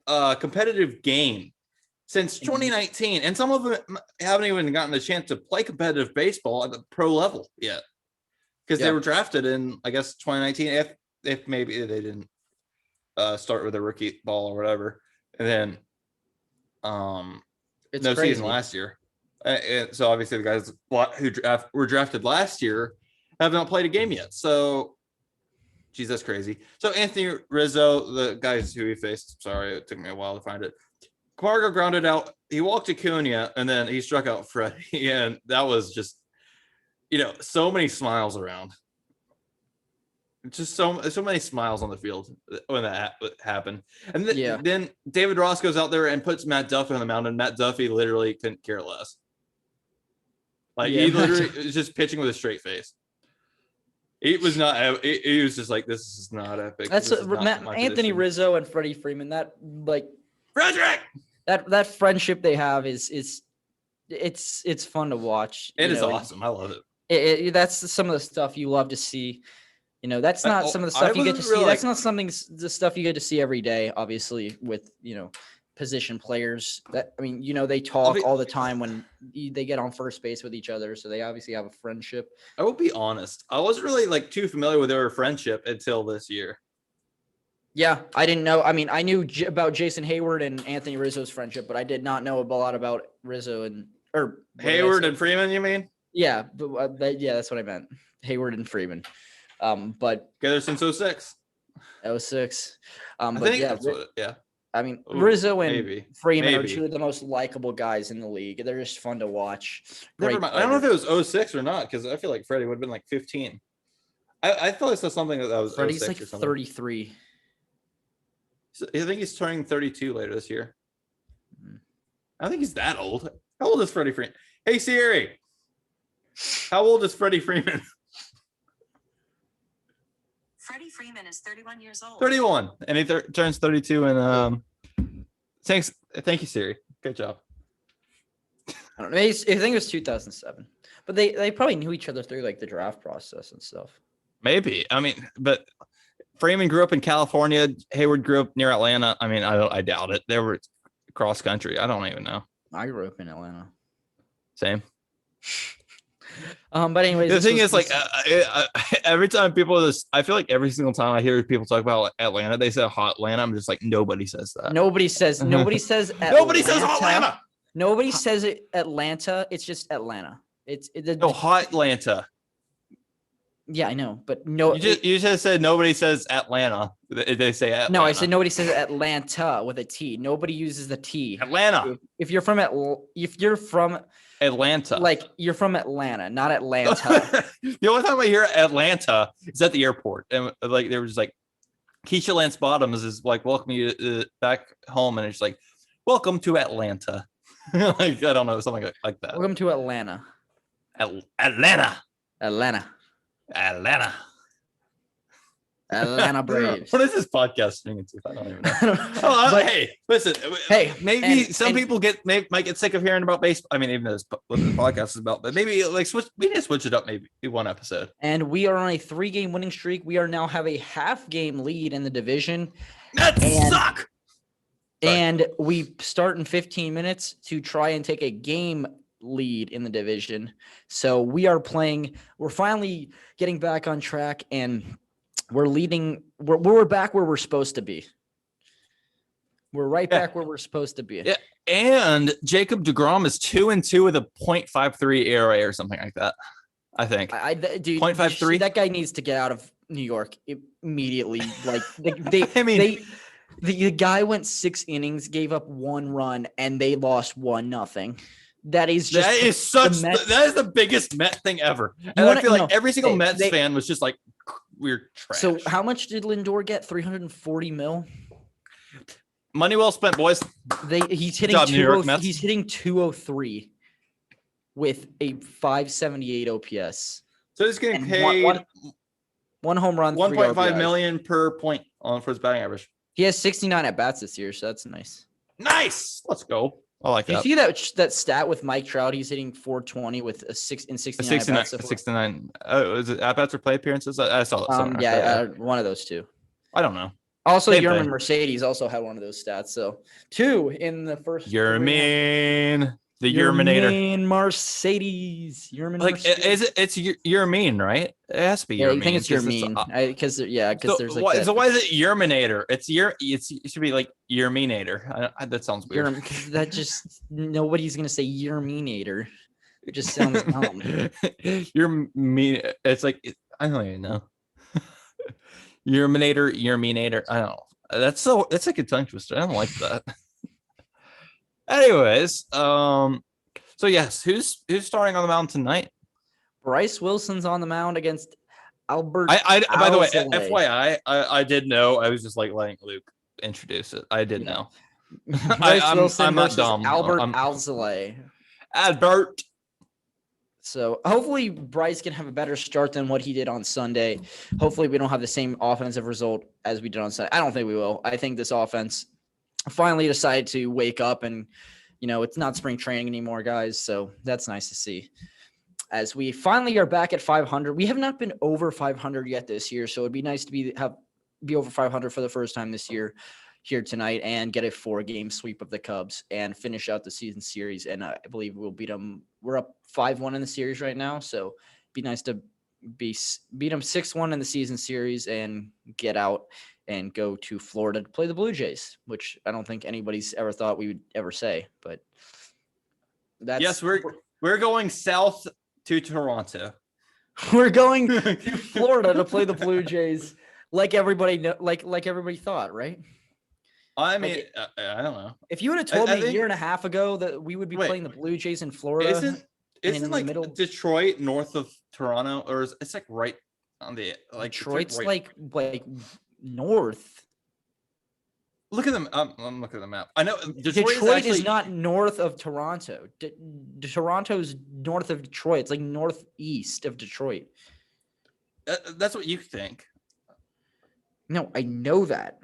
competitive game since 2019. And some of them haven't even gotten a chance to play competitive baseball at the pro level yet. Because they were drafted in, I guess, 2019. If maybe they didn't start with a rookie ball or whatever. And then it's no crazy. season last year. So obviously the guys who were drafted last year have not played a game yet. So, geez, that's crazy. So Anthony Rizzo, the guys who he faced, sorry, it took me a while to find it. Camargo grounded out. He walked Acuna, and then he struck out Freddie. And that was just, so many smiles around. Just so many smiles on the field when that happened. And then David Ross goes out there and puts Matt Duffy on the mound, and Matt Duffy literally couldn't care less. He literally was just pitching with a straight face. It was not. He was just like, "This is not epic." That's Anthony Rizzo and Freddie Freeman. Frederick. That friendship they have is fun to watch. It is awesome. I love it. That's some of the stuff you love to see. That's not some of the stuff you get to see. That's not the stuff you get to see every day, obviously, with, position players. They talk all the time when they get on first base with each other. So they obviously have a friendship. I will be honest. I wasn't really too familiar with their friendship until this year. Yeah, I didn't know. I mean, I knew about Jason Hayward and Anthony Rizzo's friendship, but I did not know a lot about Rizzo or Hayward and Freeman, you mean? Yeah, but that's what I meant. Hayward and Freeman. But together since 06. 06. I think that's I mean, Rizzo and Freeman are two of the most likable guys in the league. They're just fun to watch. Never mind. I don't know if it was 06 or not, because I feel like Freddie would have been 15. I thought I saw something that was Freddie's 06 or something. 33. I think he's turning 32 later this year. I don't think he's that old. How old is Freddie Freeman? Hey, Siri. How old is Freddie Freeman? Freddie Freeman is 31 years old. 31, and he turns 32. And thank you, Siri. Good job. I don't know. I think it was 2007, but they probably knew each other through the draft process and stuff. Maybe. I mean, but Freeman grew up in California. Hayward grew up near Atlanta. I mean, I doubt it. They were cross country. I don't even know. I grew up in Atlanta. Same. But anyways, the thing is, every time I feel like every single time I hear people talk about Atlanta, they say hot Atlanta. I'm just like, nobody says that. Nobody says Atlanta. Nobody says Atlanta. Nobody says it Atlanta. It's just Atlanta. It's hot Atlanta. Yeah, I know, but no. You just said nobody says Atlanta. They say Atlanta. No, I said nobody says Atlanta with a T. Nobody uses the T. Atlanta. If you're from Atlanta, like you're from Atlanta, not Atlanta. The only time I hear Atlanta is at the airport, and like they were just like, Keisha Lance Bottoms is like, welcome you back home, and it's like, welcome to Atlanta. Like I don't know, something like that. Welcome to Atlanta. Atlanta. Atlanta Braves. What is this podcast turning into? I don't even know. But, hey, listen. Hey, maybe some people might get sick of hearing about baseball. I mean, even though this what the podcast is about, but maybe like we need to switch it up. Maybe one episode. And we are on a 3-game winning streak. We are now have a half-game lead in the division. That suck. And we start in 15 minutes to try and take a game lead in the division. So we're finally getting back on track, and we're leading. We're back where we're supposed to be. We're right back where we're supposed to be. Yeah. And Jacob deGrom is 2-2 with a .53 ERA or something like that. I think. Dude, 0.53. That guy needs to get out of New York immediately. Like the guy went 6 innings, gave up 1 run, and they lost 1-0. That is the biggest Met thing ever. And I feel like every single Mets fan was just like, we're trash. So how much did Lindor get? 340 mil. Money well spent, boys. He's hitting 203 with a 578 OPS. So he's getting paid one home run, 1.5 million per point for his batting average. He has 69 at bats this year, so that's nice. Nice. Let's go. I like that. You see that stat with Mike Trout? He's hitting 420 with a 69 at bats. 69. Is it at bats or play appearances? I saw it somewhere. One of those two. I don't know. Also, Yermin Mercedes also had one of those stats. So 2 in the first. Yermin, the Yerminator. Mercedes. Mercedes. It's Yermin, right? It has to be Yermin. I think it's Yermin. Because there's like so why is it Yerminator? It should be like Yerminator. That sounds weird. That just nobody's gonna say Yerminator. It just sounds dumb. It's like I don't even know. Yerminator. I don't know. That's like a tongue twister. I don't like that. Anyways, so yes, who's starting on the mound tonight? Bryce Wilson's on the mound against Albert. By the way, FYI, I did know. I was just like letting Luke introduce it. I did know. Bryce Wilson I'm not dumb. Albert Alzolay. Albert. So hopefully Bryce can have a better start than what he did on Sunday. Hopefully we don't have the same offensive result as we did on Sunday. I don't think we will. I think this offense finally decided to wake up, and it's not spring training anymore, guys. So that's nice to see. As we finally are back at 500, we have not been over 500 yet this year, so it'd be nice to be over 500 for the first time this year here tonight and get a 4-game sweep of the Cubs and finish out the season series. And I believe we'll beat them. We're up 5-1 in the series right now, so it'd be nice to beat them 6-1 in the season series and get out and go to Florida to play the Blue Jays, which I don't think anybody's ever thought we would ever say. But that's we're going south to Toronto. We're going to Florida to play the Blue Jays, like everybody thought, right? I mean, I don't know. If you would have told me a year and a half ago that we would be playing the Blue Jays in Florida, isn't like middle Detroit north of Toronto, or it's like right on the Detroit's like north. Look at them. I'm looking at the map. I know Detroit is not north of Toronto. Toronto's north of Detroit. It's like northeast of Detroit. That's what you think. No, I know that.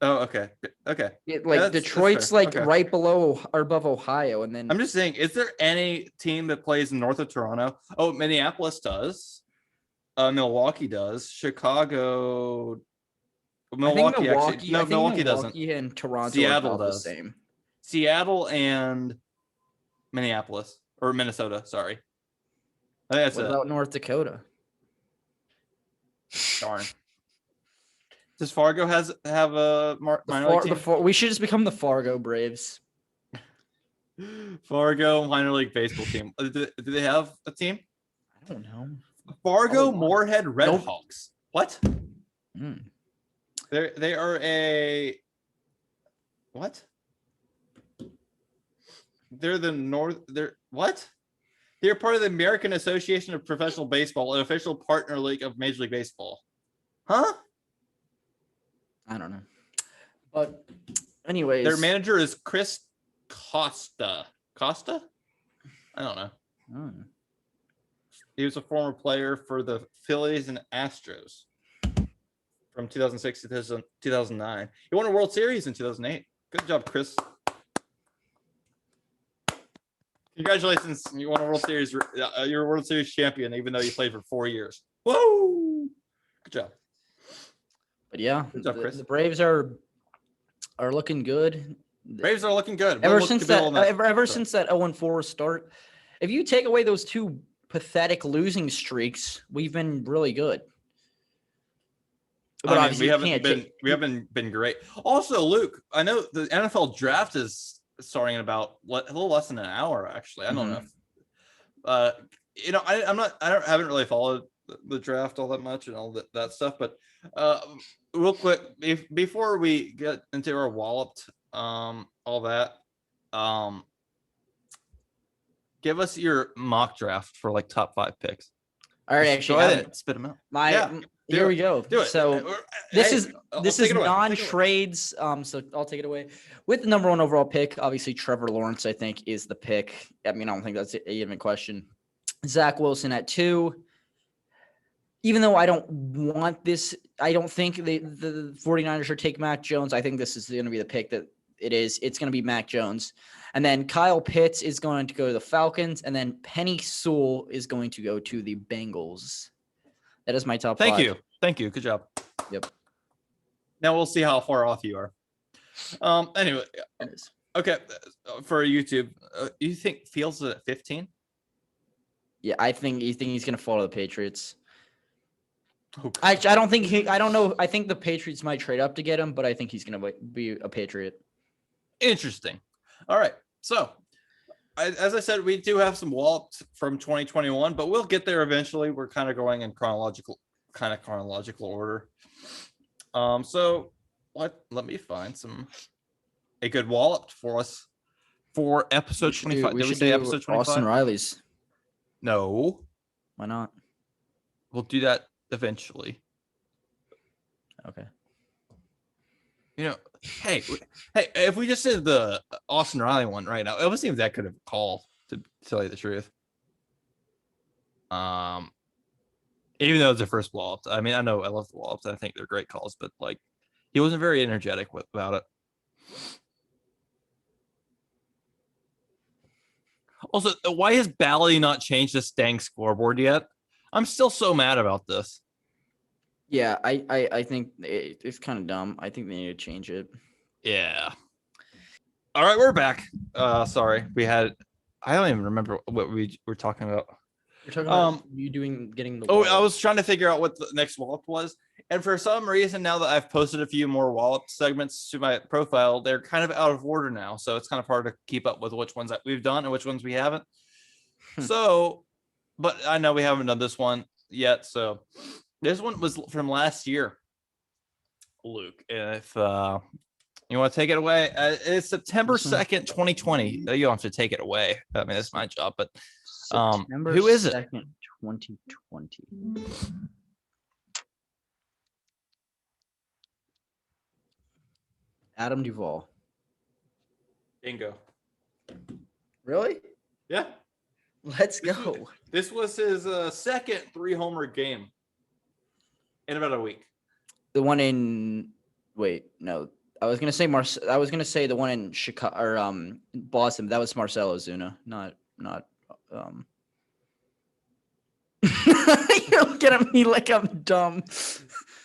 Oh, okay. Okay. Detroit's right below or above Ohio. And then I'm just saying, is there any team that plays north of Toronto? Oh, Minneapolis does. Milwaukee does. Chicago. Milwaukee actually. No, Milwaukee doesn't. And Toronto Seattle does. The same. Seattle and Minneapolis or Minnesota. Sorry. I think that's what about North Dakota? Darn. Does Fargo have a minor league team? We should just become the Fargo Braves. Fargo minor league baseball team. Do they have a team? I don't know. Fargo Oh, wow. Moorhead Nope. Redhawks. What? Mm. They are a what? They're the North. They're what? They're part of the American Association of Professional Baseball, an official partner league of Major League Baseball. Huh? I don't know. But anyways, Their manager is Chris Costa. Costa? I don't know. Hmm. He was a former player for the Phillies and Astros from 2006 to 2009. He won a World Series in 2008. Good job, Chris. Congratulations, you won a World Series. You're a World Series champion, even though you played for 4 years. Whoa! Good job. But yeah, Good job, Chris. the Braves are looking good. Braves are looking good. Ever since that 0-4 start, if you take away those two pathetic losing streaks, we've been really good. But I mean, we haven't been great. Also, Luke, I know the NFL draft is starting in about a little less than an hour. Actually, I don't know. I haven't really followed the draft all that much and all that stuff. But real quick, before we get into our walloped, all that, give us your mock draft for like top 5 picks. All right, Just actually, go ahead and spit them out. Here we go. Do it. So this is non-trades. So I'll take it away. With the number 1 overall pick, obviously Trevor Lawrence, I think, is the pick. I mean, I don't think that's an even question. Zach Wilson at 2. Even though I don't want this, I don't think the 49ers should take Mac Jones. I think this is going to be the pick that it is. It's going to be Mac Jones. And then Kyle Pitts is going to go to the Falcons. And then Penny Sewell is going to go to the Bengals. That is my top 5. Thank you. Good job. Yep. Now we'll see how far off you are. Anyway, okay. For YouTube, you think Fields is at 15? Yeah, I think he's going to follow the Patriots. Okay. I don't think I don't know. I think the Patriots might trade up to get him, but I think he's going to be a Patriot. Interesting. All right. So, as I said, we do have some walloped from 2021, but we'll get there eventually. We're kind of going in chronological order. So let me find a good walloped for us for episode 25. Did we say episode 25? Austin Riley's. No. Why not? We'll do that eventually. Okay. Hey, if we just did the Austin Riley one right now, it wasn't even that good of a call, to tell you the truth. Even though it's the first wallop. I mean, I know I love the wallops. I think they're great calls, but like he wasn't very energetic about it. Also, why has Bally not changed this dang scoreboard yet? I'm still so mad about this. Yeah, I think it's kind of dumb. I think they need to change it. Yeah. All right, we're back. Sorry, I don't even remember what we were talking about. You're talking about getting the. Oh, I was trying to figure out what the next wallop was, and for some reason, now that I've posted a few more wallop segments to my profile, they're kind of out of order now, so it's kind of hard to keep up with which ones that we've done and which ones we haven't. So, but I know we haven't done this one yet, so this one was from last year, Luke. If you want to take it away, it's September 2nd, 2020. You don't have to take it away. I mean, that's my job, but September who is it? 2nd, 2020. Adam Duvall. Bingo. Really? Yeah. Let's go. This was his second 3-homer game in about a week. The one in no. I was gonna say I was gonna say the one in Chicago or Boston. That was Marcell Ozuna, not. You're looking at me like I'm dumb.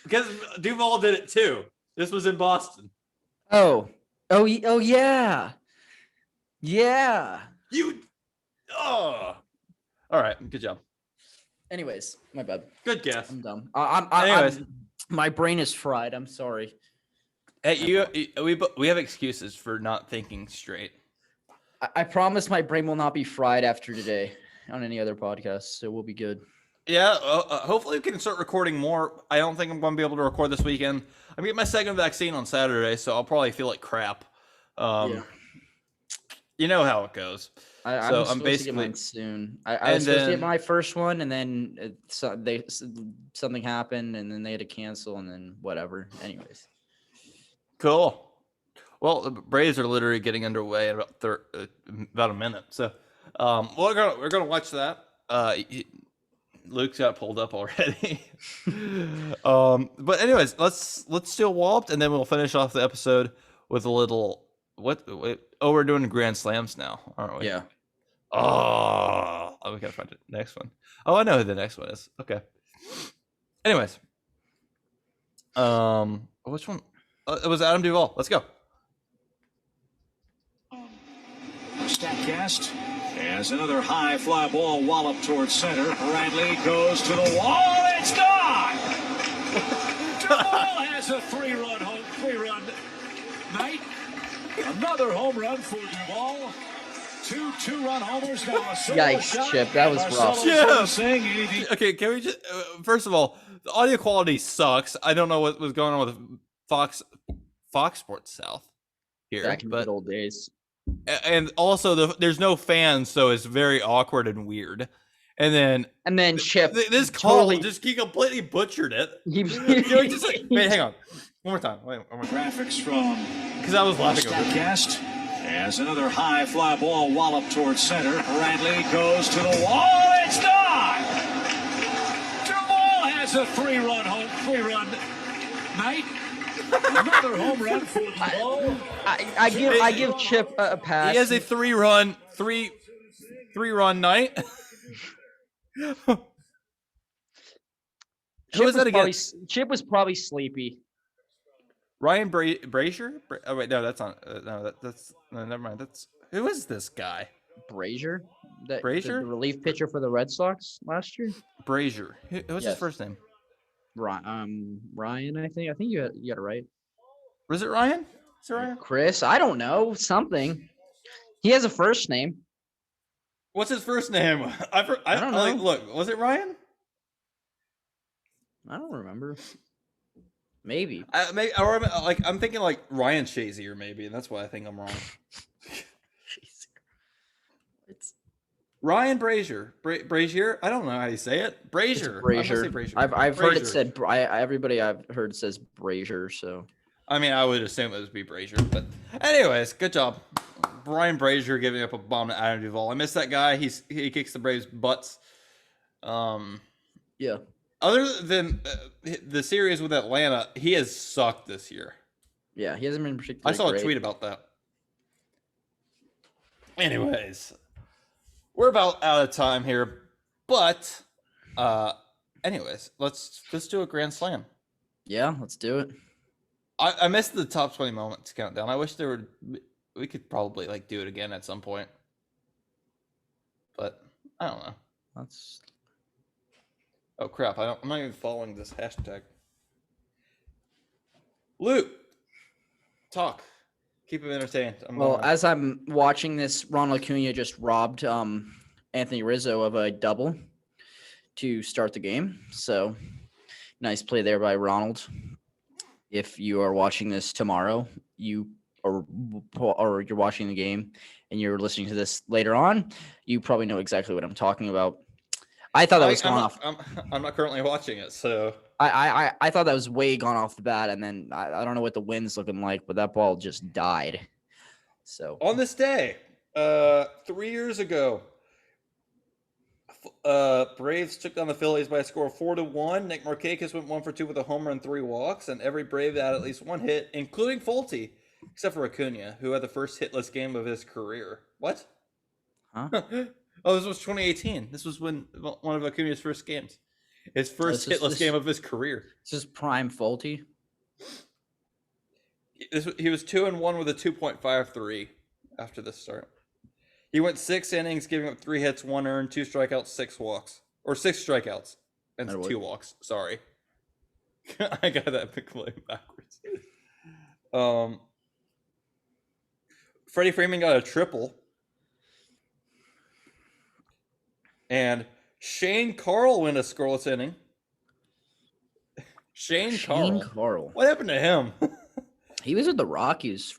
Because Duvall did it too. This was in Boston. Oh yeah. Yeah. All right. Good job. Anyways, my bad. Good guess. I'm dumb. Anyways, my brain is fried. I'm sorry. Hey, we have excuses for not thinking straight. I promise my brain will not be fried after today on any other podcast, so we'll be good. Yeah, hopefully we can start recording more. I don't think I'm going to be able to record this weekend. I'm getting my second vaccine on Saturday, so I'll probably feel like crap. You know how it goes. I'm So I'm supposed to get basically, mine soon. I and was supposed to get then my first one, and then something happened, and then they had to cancel, and then whatever. Anyways, cool. Well, the Braves are literally getting underway in about a minute. So, we're gonna watch that. Luke's got it pulled up already. But anyways, let's do a walloped, and then we'll finish off the episode with a little we're doing grand slams now, aren't we? yeah. Oh, we gotta find the next one. Oh, I know who the next one is. Okay. Anyways, which one? It was Adam Duvall. Let's go. Statcast as another high fly ball wallop towards center. Bradley goes to the wall. It's gone. Duvall has a three-run night. Another home run for Duvall. Two-run homers now. A solo Yikes, shot. Chip, that was rough. Chip. Okay, can we just first of all, the audio quality sucks. I don't know what was going on with Fox Sports South here, Back in the but good old days. and also there's no fans, so it's very awkward and weird. And then Chip, this call totally- he completely butchered it. He- Can we just wait, hang on, one more time. Wait, one more time. Graphics from Because I was laughing over it. Statcast as another high fly ball wallop towards center. Bradley goes to the wall. It's gone. Duvall has a three-run night. Another home run for Duvall. I give Chip a pass. He has a three-run night. Who was that again? Chip was probably sleepy. Ryan Brazier? Oh wait, no, that's not. No, never mind. Who is this guy? Brazier? Brazier? The relief pitcher for the Red Sox last year? Brazier. What's his Yes. first name? Ryan, I think. I think you got it right. Was it Ryan? Is it Ryan? Chris, I don't know. Something. He has a first name. What's his first name? I don't know. Look, was it Ryan? I don't remember. Maybe. I'm thinking like Ryan Shazier maybe, and that's why I think I'm wrong. It's Ryan Brazier. Brazier? I don't know how you say it. Brazier. Brazier. I'm gonna say I've heard it Brazier. said. Everybody I've heard says Brazier. So I mean, I would assume it would be Brazier, but anyways, good job. Brian Brazier giving up a bomb to Adam Duvall. I miss that guy. He kicks the Braves' butts. yeah. Other than the series with Atlanta, he has sucked this year. Yeah, he hasn't been particularly I saw great. a tweet about that. Anyways, we're about out of time here, but anyways, let's do a grand slam. Yeah, let's do it. I missed the top 20 moments countdown. I wish we could probably like do it again at some point, but I don't know. That's Oh crap! I'm not even following this hashtag. Luke, talk. Keep him entertained. as I'm watching this, Ronald Acuna just robbed Anthony Rizzo of a double to start the game. So nice play there by Ronald. If you are watching this tomorrow, or you're watching the game and you're listening to this later on, you probably know exactly what I'm talking about. I thought that was gone off. I'm not currently watching it, so I thought that was way gone off the bat, and then I don't know what the wind's looking like, but that ball just died. So on this day, 3 years ago, Braves took down the Phillies by a score of 4-1. Nick Markakis went 1 for 2 with a homer and 3 walks, and every Brave had at least one hit, including Fulte, except for Acuna, who had the first hitless game of his career. What? Huh? Oh, this was 2018. This was one of Acuna's first games. His first hitless game of his career. This is prime Fulte. He was 2-1 with a 2.53 after this start. He went 6 innings, giving up 3 hits, 1 earned, 2 strikeouts, 6 walks. Or 6 strikeouts and 2 walks. Sorry. I got that completely backwards. Freddie Freeman got a triple. And Shane Carl win a scoreless inning. Shane Carl. What happened to him? He was with the Rockies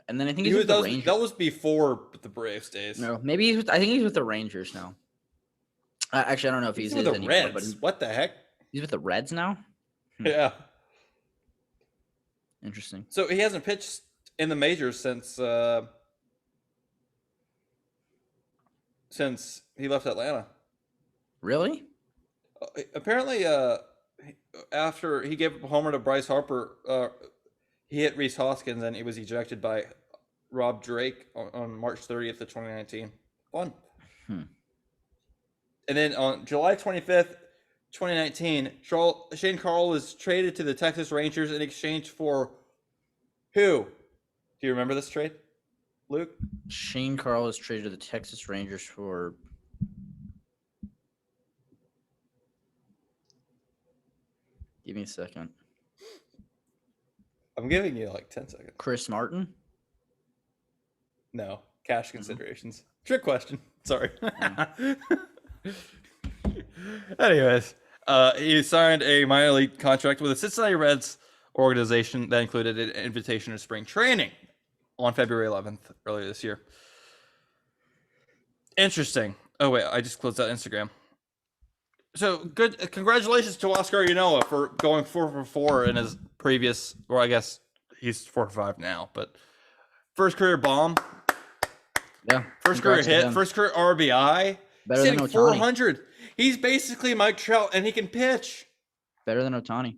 and then I think He he's was, with the Rangers. that was before the Braves days. No, maybe I think he's with the Rangers now. Actually, I don't know if He's with with the anymore, Reds. but What the heck? he's with the Reds now. Yeah. Interesting. So he hasn't pitched in the majors since he left Atlanta. Really? Apparently, after he gave up a homer to Bryce Harper, he hit Rhys Hoskins and he was ejected by Rob Drake on March 30th of 2019. Fun. And then on July 25th, 2019, Shane Carl was traded to the Texas Rangers in exchange for who? Do you remember this trade, Luke? Shane Carl was traded to the Texas Rangers for. Give me a second. I'm giving you like 10 seconds. Chris Martin? No, cash considerations. Trick question. Sorry. Anyways, he signed a minor league contract with the Cincinnati Reds organization that included an invitation to spring training on February 11th earlier this year. Interesting. Oh wait, I just closed out Instagram. So good. Congratulations to Huascar Ynoa for going 4 for 4 in his previous, or I guess he's 4 for 5 now, but first career bomb. Yeah. First career hit. First career RBI. Better He's than hitting Ohtani. 400. He's basically Mike Trout, and he can pitch. Better than Ohtani.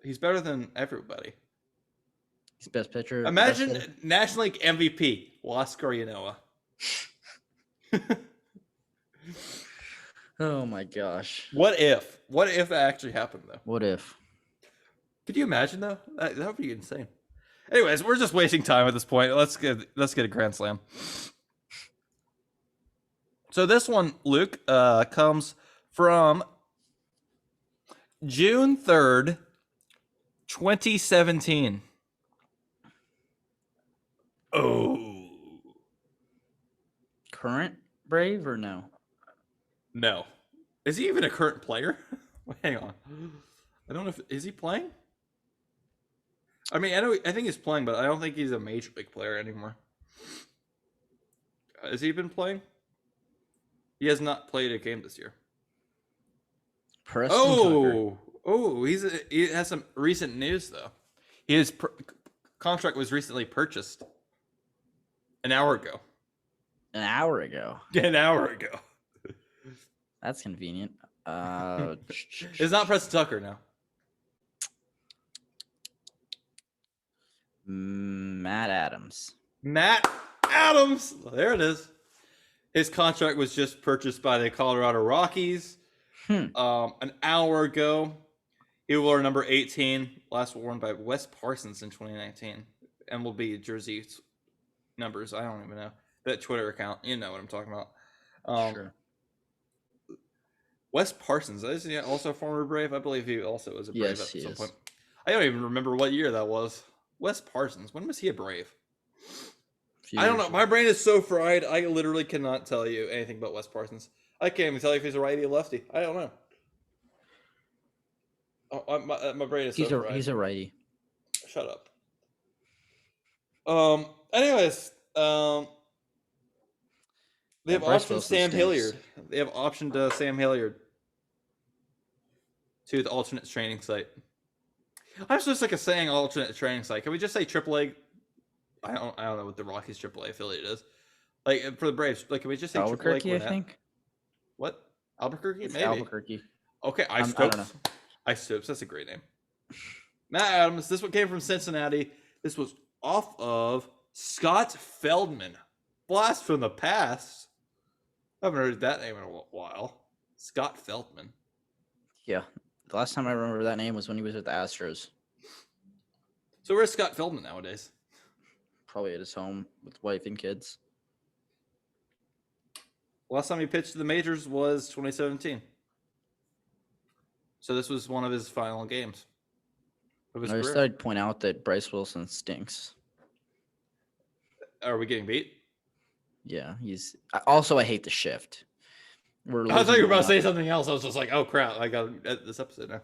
He's better than everybody. He's best pitcher. Imagine National League MVP, Huascar Ynoa. Oh my gosh. What if? What if that actually happened, though? What if? Could you imagine, though? That would be insane. Anyways, we're just wasting time at this point. Let's get a grand slam. So this one, Luke, comes from June 3rd, 2017. Oh. Current Brave or no? No. Is he even a current player? Hang on. I don't know is he playing? I mean, I think he's playing, but I don't think he's a major league player anymore. Has he been playing? He has not played a game this year. Preston Tucker. He has some recent news though. His contract was recently purchased an hour ago. An hour ago. An hour ago. That's convenient. It's not Preston Tucker now. Matt Adams. Matt Adams. There it is. His contract was just purchased by the Colorado Rockies an hour ago. He wore number 18, last worn by Wes Parsons in 2019, and will be jersey numbers. I don't even know. That Twitter account, you know what I'm talking about. Sure. Wes Parsons, isn't he also a former Brave? I believe he also was a Brave at some point. I don't even remember what year that was. Wes Parsons, when was he a Brave? I don't know. My brain is so fried. I literally cannot tell you anything about Wes Parsons. I can't even tell you if he's a righty or lefty. I don't know. My brain is so fried. He's a righty. Shut up. Anyways, they have optioned Sam Hilliard. They have optioned Sam Hilliard to the alternate training site. I'm just like saying alternate training site. Can we just say AAA? I don't know what the Rockies AAA affiliate is. Like for the Braves, like can we just say Albuquerque? AAA? I think. What? Albuquerque? Maybe. Albuquerque. Okay, I don't know. Isotopes. That's a great name. Matt Adams. This one came from Cincinnati. This was off of Scott Feldman. Blast from the past. I haven't heard that name in a while. Scott Feldman. Yeah. The last time I remember that name was when he was with the Astros. So where's Scott Feldman nowadays? Probably at his home with wife and kids. Last time he pitched to the majors was 2017. So this was one of his final games of his I just career. thought I'd point out that Bryce Wilson stinks. Are we getting beat? Yeah, he's. Also, I hate the shift. I thought you were about to say something else. I was just like, oh crap, I got to edit this episode now.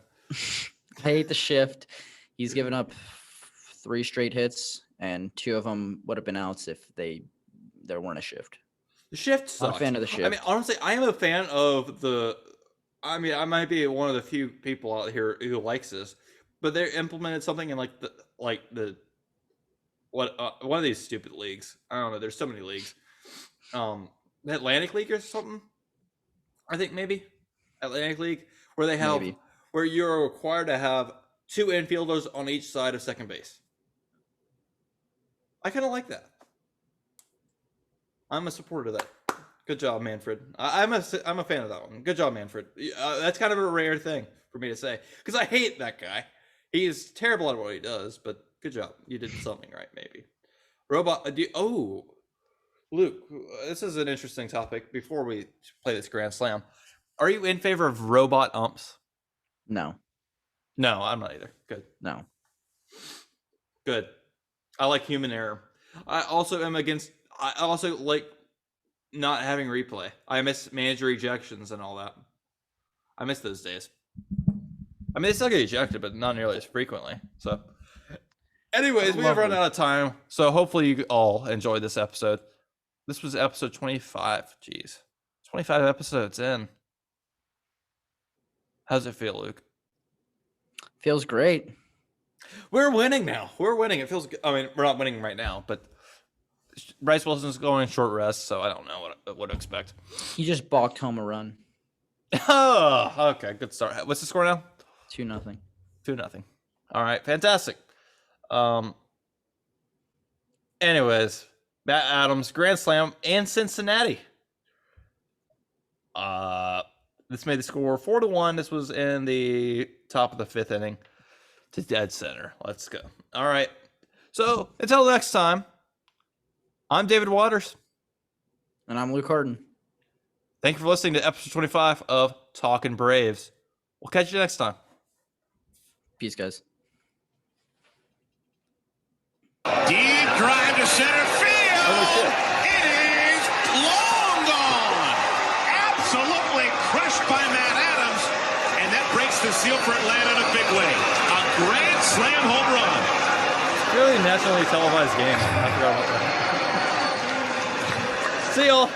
I hate the shift. He's given up 3 straight hits, and 2 of them would have been outs if there weren't a shift. The shift sucks. I'm a fan of the shift. I mean, honestly, I am a fan of the. I mean, I might be one of the few people out here who likes this, but they implemented something in one of these stupid leagues. I don't know. There's so many leagues. The Atlantic League or something. I think maybe Atlantic League, where they have where you're required to have 2 infielders on each side of second base. I kind of like that. I'm a supporter of that. Good job, Manfred. I'm a fan of that one. Good job, Manfred. That's kind of a rare thing for me to say because I hate that guy. He is terrible at what he does, but good job. You did something right, maybe. Robot. Luke, this is an interesting topic. Before we play this Grand Slam, are you in favor of robot umps? No. No, I'm not either. Good. No. Good. I like human error. I also like not having replay. I miss manager ejections and all that. I miss those days. I mean, they still get ejected, but not nearly as frequently. So, anyways, we have run out of time. So hopefully you all enjoyed this episode. This was episode 25. Jeez. 25 episodes in. How's it feel, Luke? Feels great. We're winning now. We're winning. It feels good. I mean, we're not winning right now, but Bryce Wilson's going short rest, so I don't know what to expect. He just balked home a run. Oh, okay. Good start. What's the score now? 2-0. 2-0. All right. Fantastic. Anyways, Matt Adams, Grand Slam, and Cincinnati. This made the score 4-1. This was in the top of the 5th inning to dead center. Let's go. All right. So until next time, I'm David Waters. And I'm Luke Hardin. Thank you for listening to episode 25 of Talking Braves. We'll catch you next time. Peace, guys. Deep drive to center field. It is long gone. Absolutely crushed by Matt Adams. And that breaks the seal for Atlanta in a big way. A grand slam home run. It's really a nationally televised game. I forgot about that. See y'all.